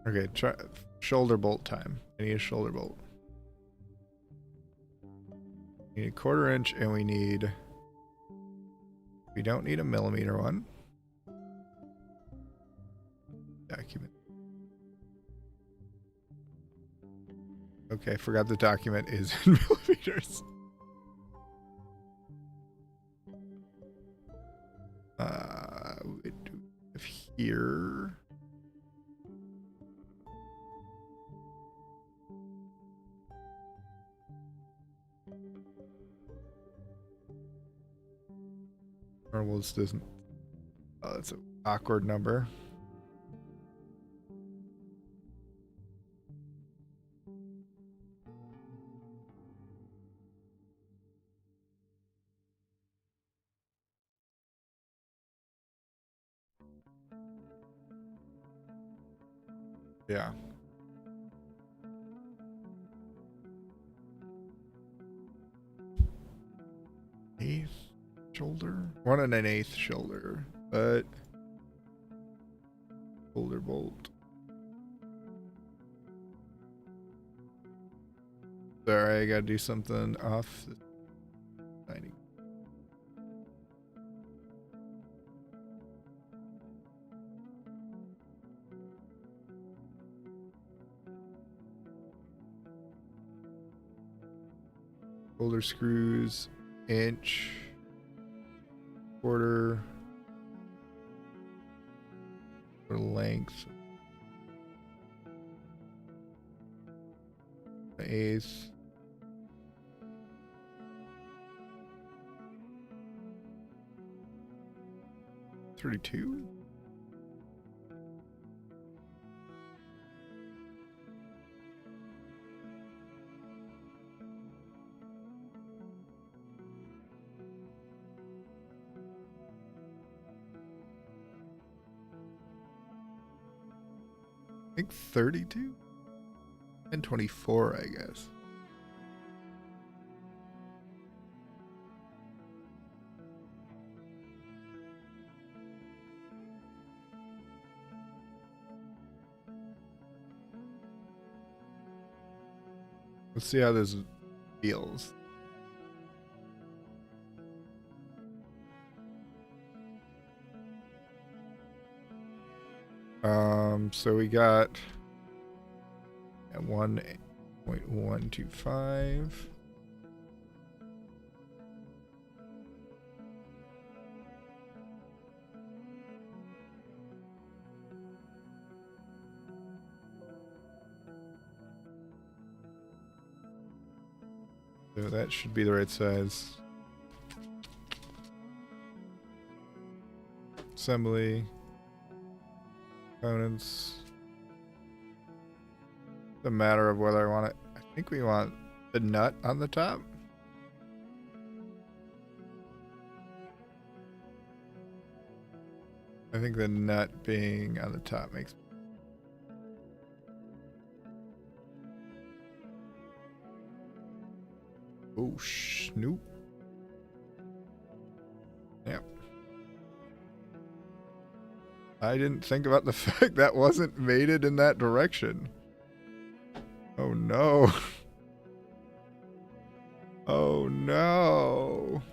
Okay, try shoulder bolt time. I need a shoulder bolt. We need a 1/4 inch, and we don't need a millimeter one. Yeah, keep it. Okay, forgot the document is in millimeters. We do have here. Marbles doesn't. Oh, that's an awkward number. Yeah. Eighth shoulder? 1 1/8 shoulder, but shoulder bolt. Sorry, I gotta do something off the 90. Shoulder screws, inch, quarter, for length, eighth. $32. I think 32 and 24, I guess. Let's see how this feels. So we got 1.125. So that should be the right size. Assembly. Components. It's a matter of whether I want it. I think we want the nut on the top. I think the nut being on the top makes. Oh, snoop. Yep. I didn't think about the fact that wasn't mated in that direction. Oh no. Oh no.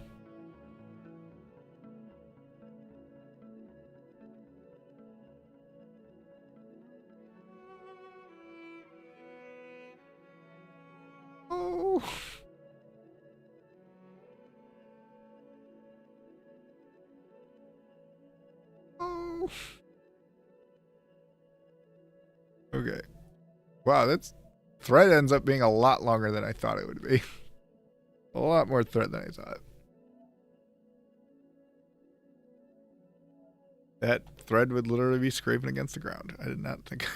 Oh. Oh. Okay. Wow, that's thread ends up being a lot longer than I thought it would be. A lot more thread than I thought. That thread would literally be scraping against the ground. I did not think.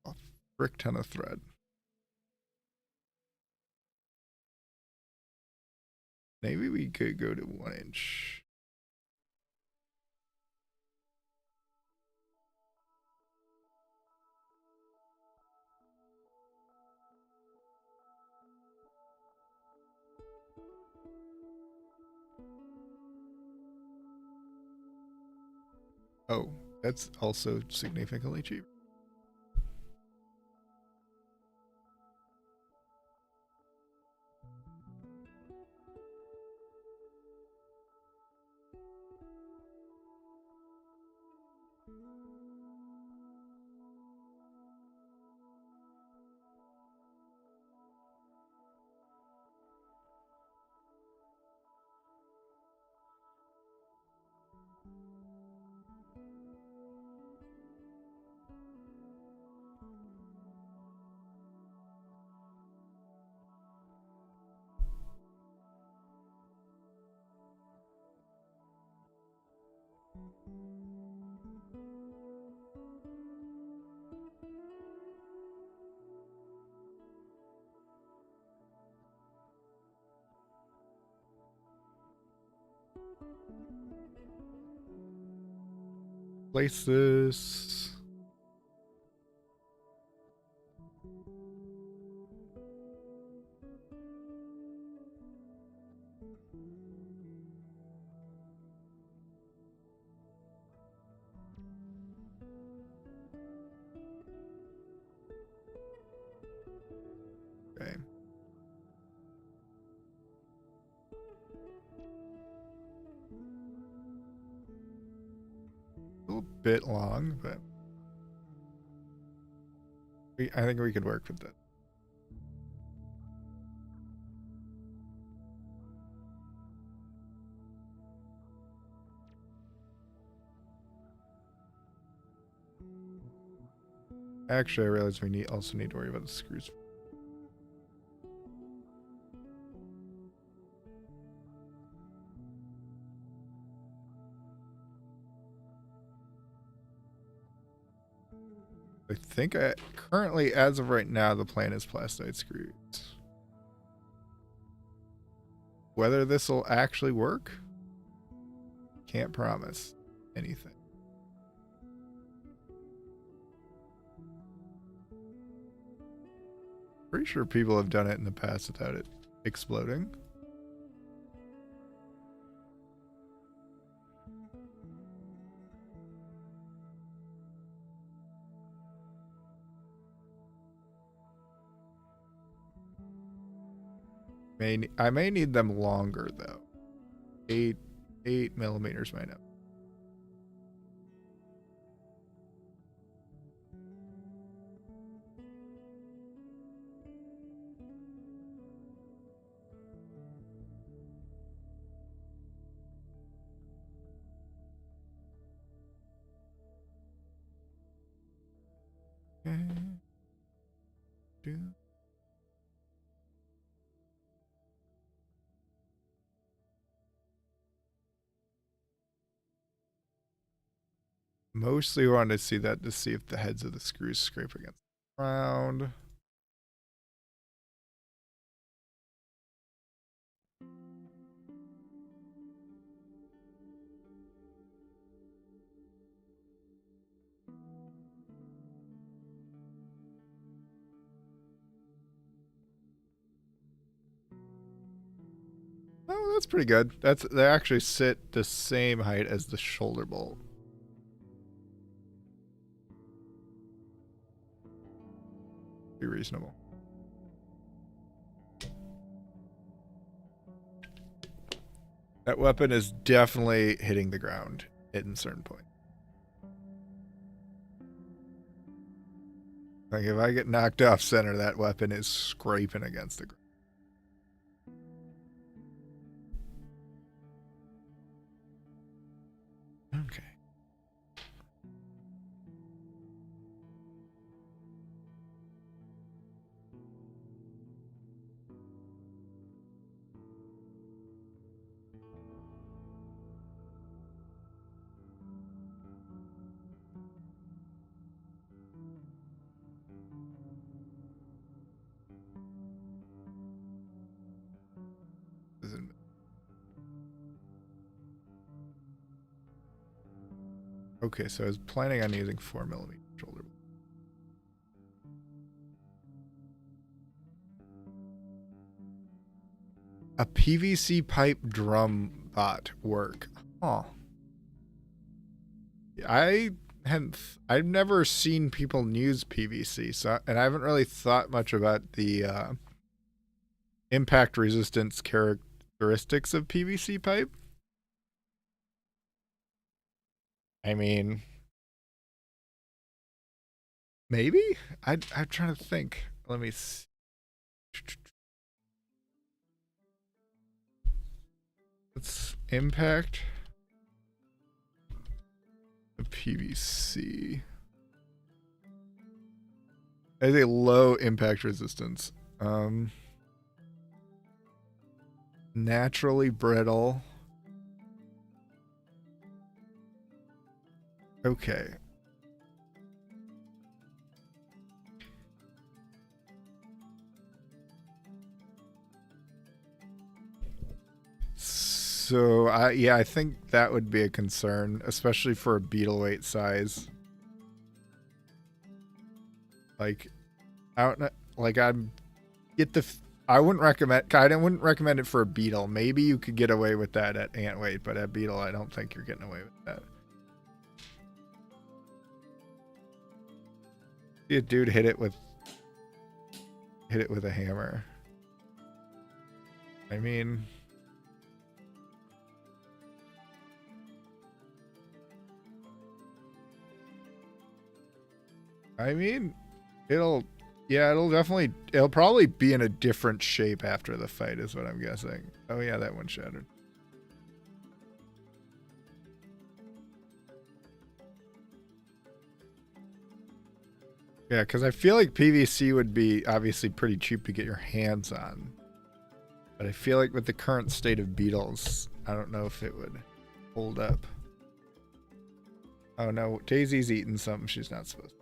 A frick ton of thread. Maybe we could go to 1 inch. Oh, that's also significantly cheaper. Place this. Okay. A little bit long, but I think we could work with that. Actually, I realize we also need to worry about the screws. I think currently, as of right now, the plan is plastite screws. Whether this will actually work, can't promise anything. Pretty sure people have done it in the past without it exploding. I may need them longer though. 8 millimeters might have. Okay. Mostly wanted to see that to see if the heads of the screws scrape against the ground. Oh, that's pretty good. They actually sit the same height as the shoulder bolt. Be reasonable. That weapon is definitely hitting the ground at a certain point. Like if I get knocked off center, that weapon is scraping against the ground. Okay. Okay, so I was planning on using 4 millimeter shoulder. A PVC pipe drum bot work. Huh. I've never seen people use PVC, so and I haven't really thought much about the impact resistance characteristics of PVC pipe. I mean, maybe? I'm trying to think. Let me see. Let's impact the PVC. As a low impact resistance. Naturally brittle. Okay. So yeah, I think that would be a concern, especially for a beetle weight size. Like, I don't know, like I'm get the. I wouldn't recommend. I wouldn't recommend it for a beetle. Maybe you could get away with that at Antweight, but at beetle, I don't think you're getting away with that. See a dude hit it with a hammer. I mean, it'll it'll probably be in a different shape after the fight is what I'm guessing. Oh yeah, that one shattered. Yeah, because I feel like PVC would be obviously pretty cheap to get your hands on. But I feel like with the current state of beetles, I don't know if it would hold up. Oh no, Daisy's eating something she's not supposed to.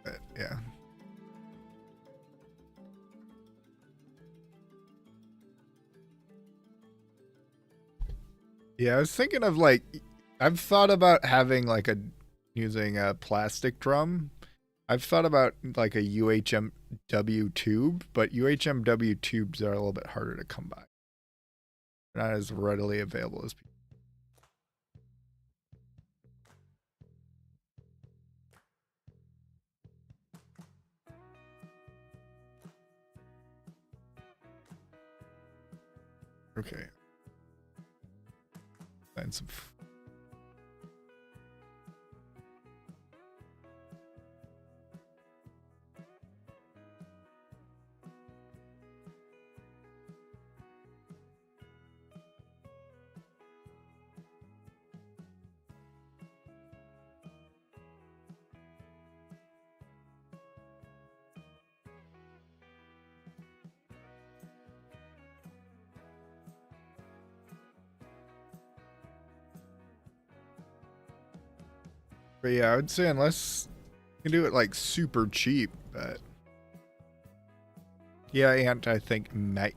But yeah. Yeah, I was thinking of like, I've thought about having like using a plastic drum. I've thought about like a UHMW tube, but UHMW tubes are a little bit harder to come by. They're not as readily available as people. Okay. Find some. But yeah, I would say unless you can do it like super cheap, but yeah, Ant, I think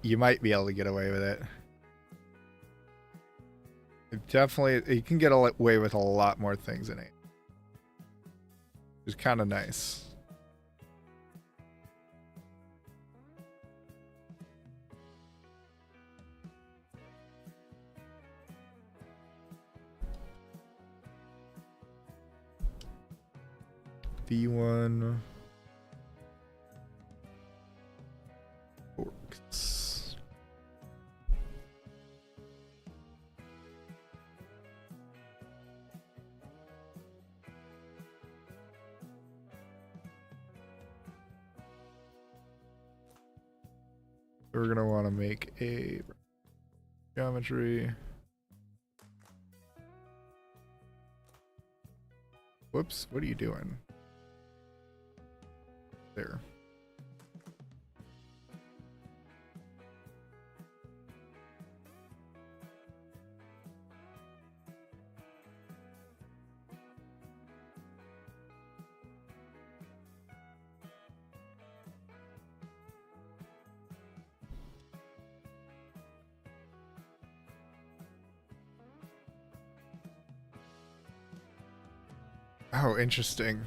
you might be able to get away with it. Definitely, you can get away with a lot more things in it. It's kind of nice. V1 forks. We're gonna want to make a geometry. Whoops, what are you doing? There. Oh, interesting.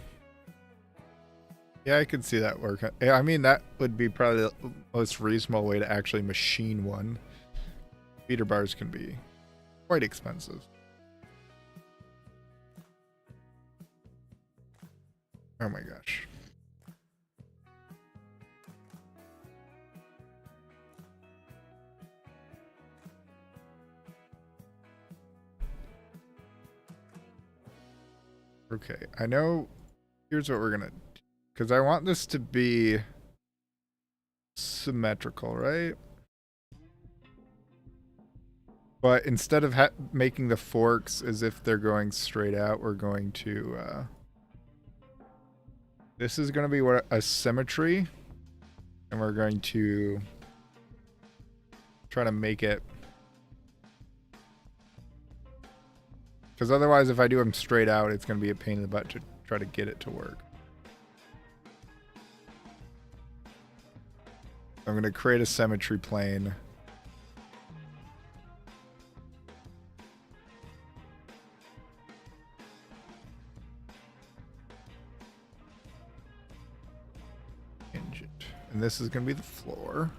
Yeah, I could see that work. Yeah, I mean, that would be probably the most reasonable way to actually machine one. Feeder bars can be quite expensive. Oh my gosh. Okay, I know. Here's what we're gonna do. Because I want this to be symmetrical, right? But instead of making the forks as if they're going straight out, we're going to This is going to be what a symmetry, and we're going to try to make it, because otherwise if I do them straight out, it's going to be a pain in the butt to try to get it to work. I'm going to create a symmetry plane. Hinge it. And this is going to be the floor.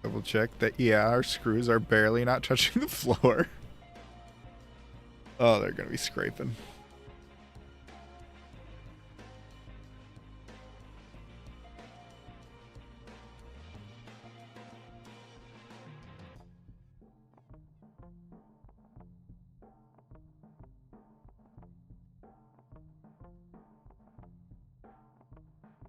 Double check that, yeah, our screws are barely not touching the floor. Oh, they're going to be scraping.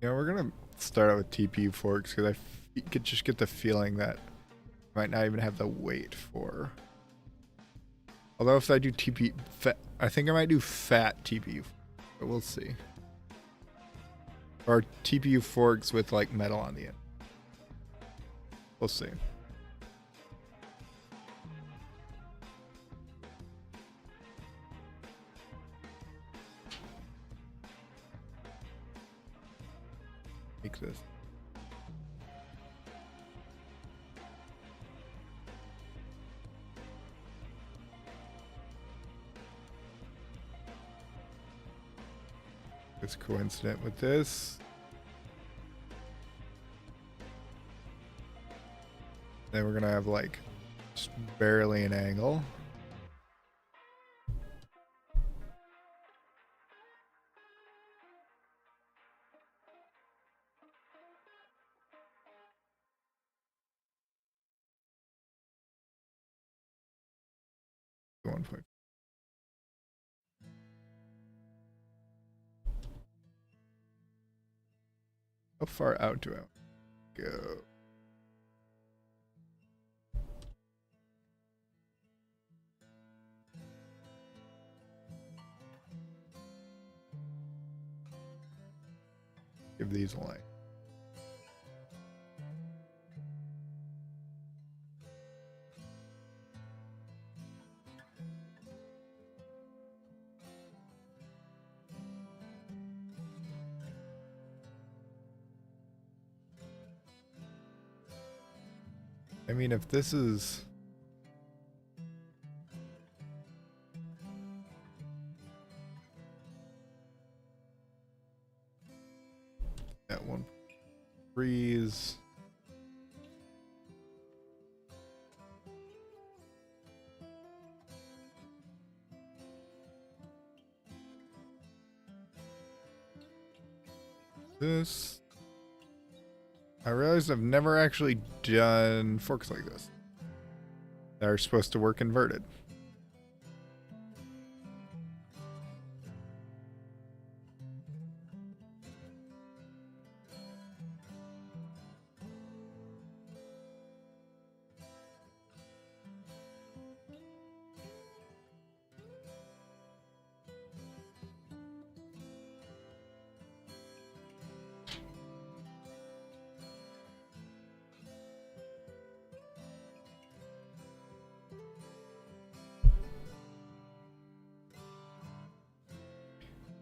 Yeah, we're gonna start out with TPU forks because I could just get the feeling that I might not even have the weight for. Although if I do TPU, I think I might do fat TPU, but we'll see. Or TPU forks with like metal on the end. We'll see. Make this. It's coincident with this. Then we're gonna have like just barely an angle. How far out do I go? Give these a light. I mean, if this is... That one freeze. This. I realized I've never actually done forks like this. They're supposed to work inverted.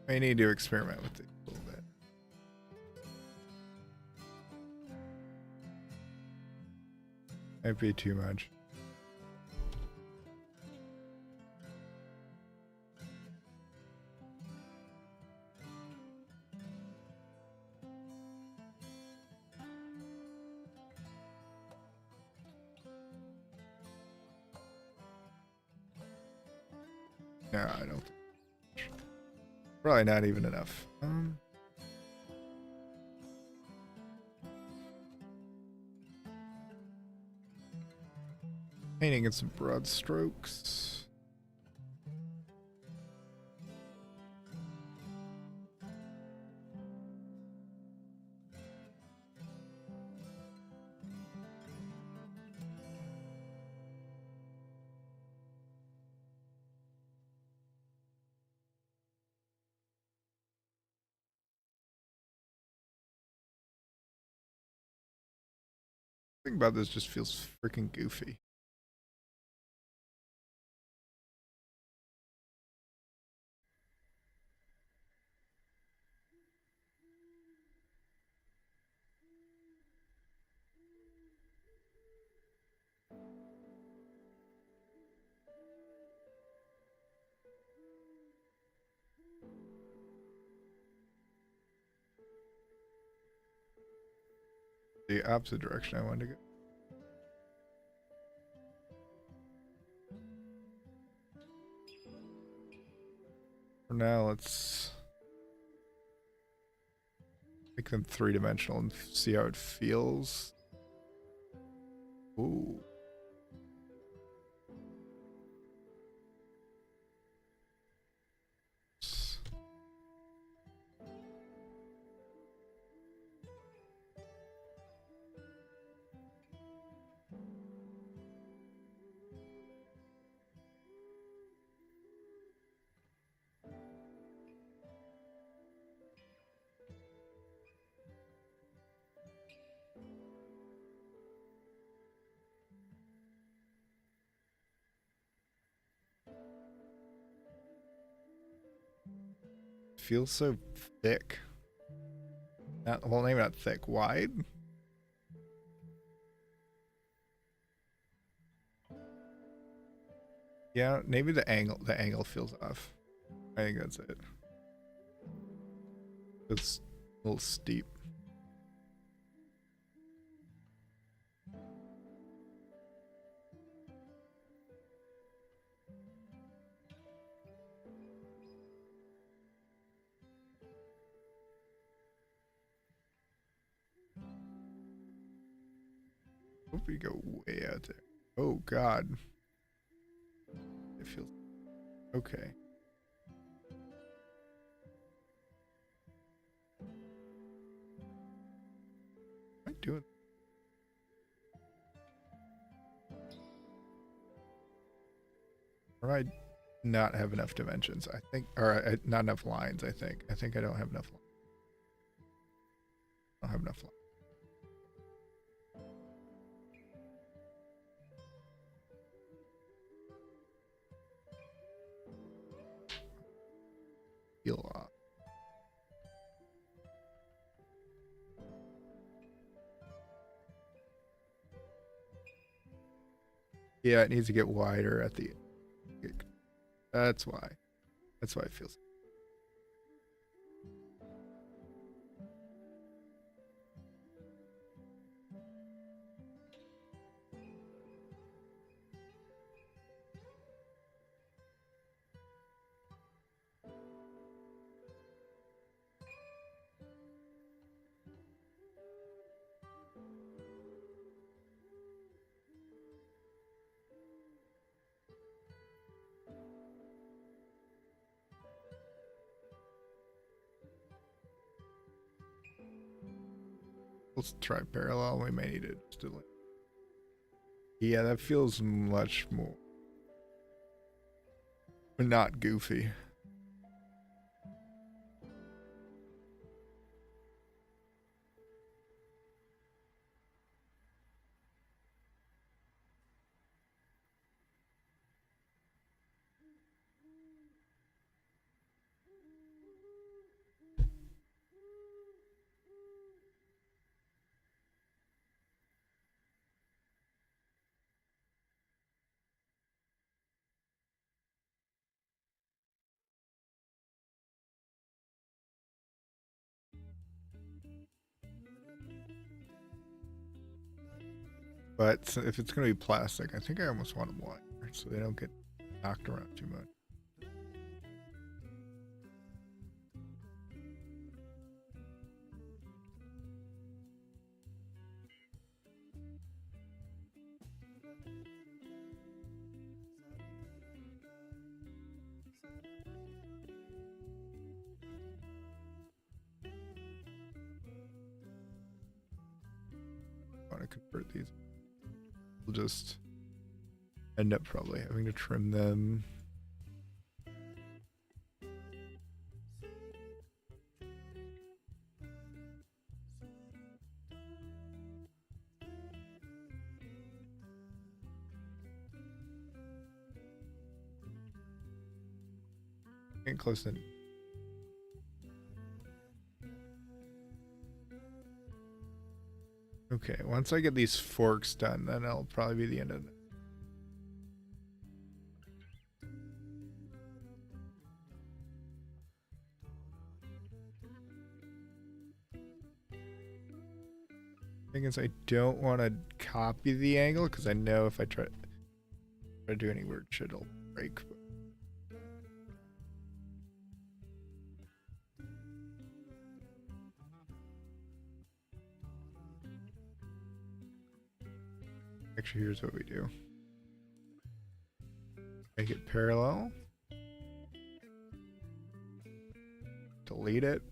I need to experiment with it a little bit. Might be too much. No, I don't. Probably not even enough. Painting in some broad strokes. Thing about this just feels freaking goofy. The opposite direction I wanted to go. For now, let's make them three-dimensional and see how it feels. Ooh. Feels so thick. Not, well, maybe not thick, wide. Yeah, maybe the angle feels off. I think that's it. It's a little steep. Hope we go way out there. Oh God. It feels okay. What am I doing? Or I not have enough dimensions, I think, or not enough lines, I think. I think I don't have enough lines. I don't have enough lines. Feel off. Yeah, it needs to get wider at the. That's why. That's why it feels. Let's try parallel. We may need it still. Yeah, that feels much more. Not goofy. But if it's gonna be plastic, I think I almost want them white, so they don't get knocked around too much. I want to convert these. We'll just end up probably having to trim them. Getting close in. Okay, once I get these forks done, then it'll probably be the end of it. Thing is, I don't want to copy the angle because I know if I try to do any weird shit, it'll break. Actually, here's what we do. Make it parallel. Delete it.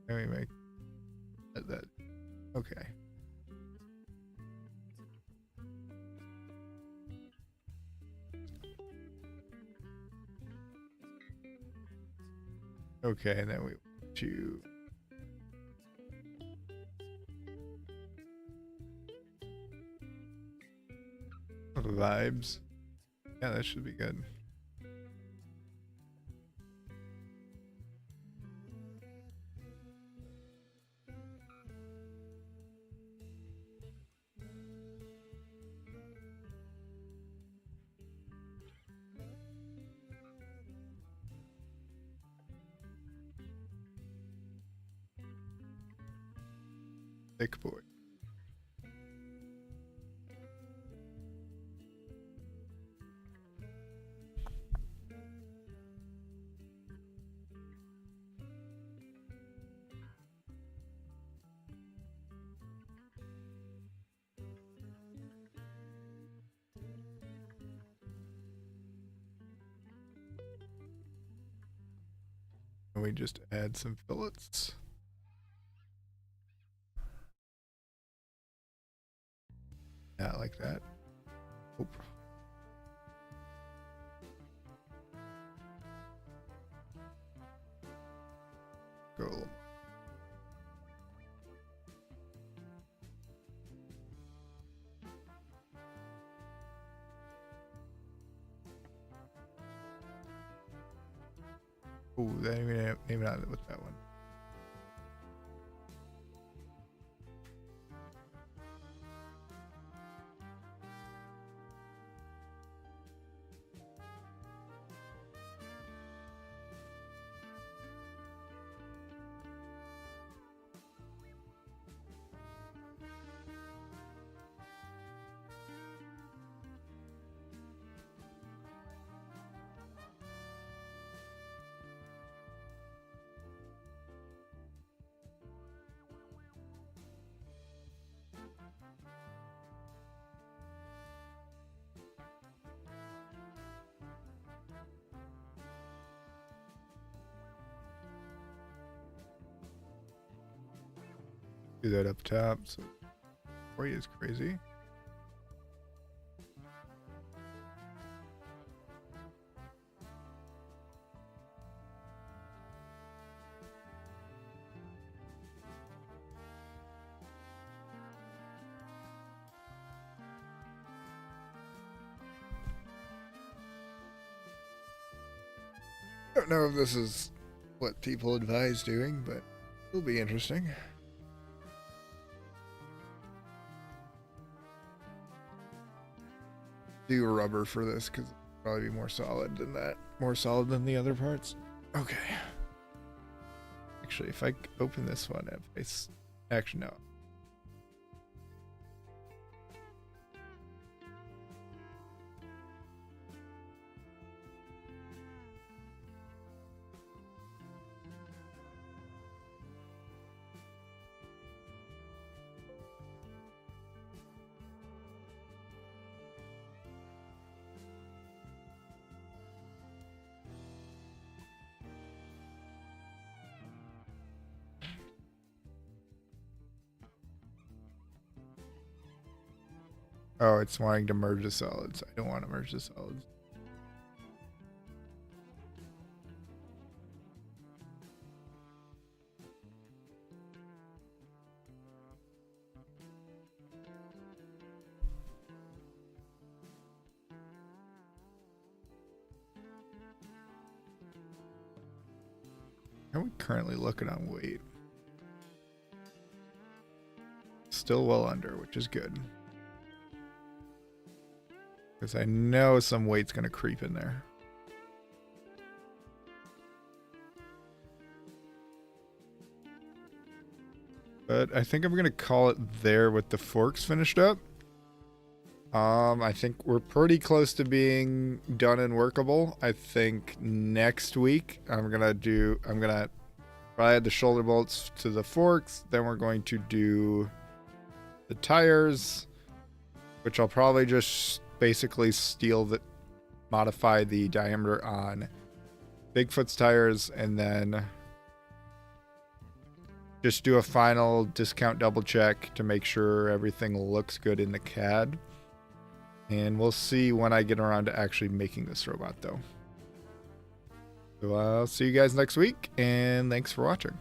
And we make that. Okay. Okay, and then we do vibes. Yeah, that should be good. Thick boy. And we just add some fillets. Not like that. Oop. Go a little more. Ooh, that maybe not with that one. Do that up top. So 40 is crazy. I don't know if this is what people advise doing, but it'll be interesting. Do rubber for this because it'll probably be more solid than that. More solid than the other parts. Okay. Actually, if I open this one, if it's actually no. Oh, it's wanting to merge the solids. I don't want to merge the solids. How are we currently looking on weight? Still well under, which is good. Because I know some weight's going to creep in there. But I think I'm going to call it there with the forks finished up. I think we're pretty close to being done and workable. I think next week I'm going to probably add the shoulder bolts to the forks. Then we're going to do the tires, which I'll probably just basically modify the diameter on Bigfoot's tires, and then just do a final discount double check to make sure everything looks good in the CAD. And we'll see when I get around to actually making this robot, though. So I'll see you guys next week, and thanks for watching.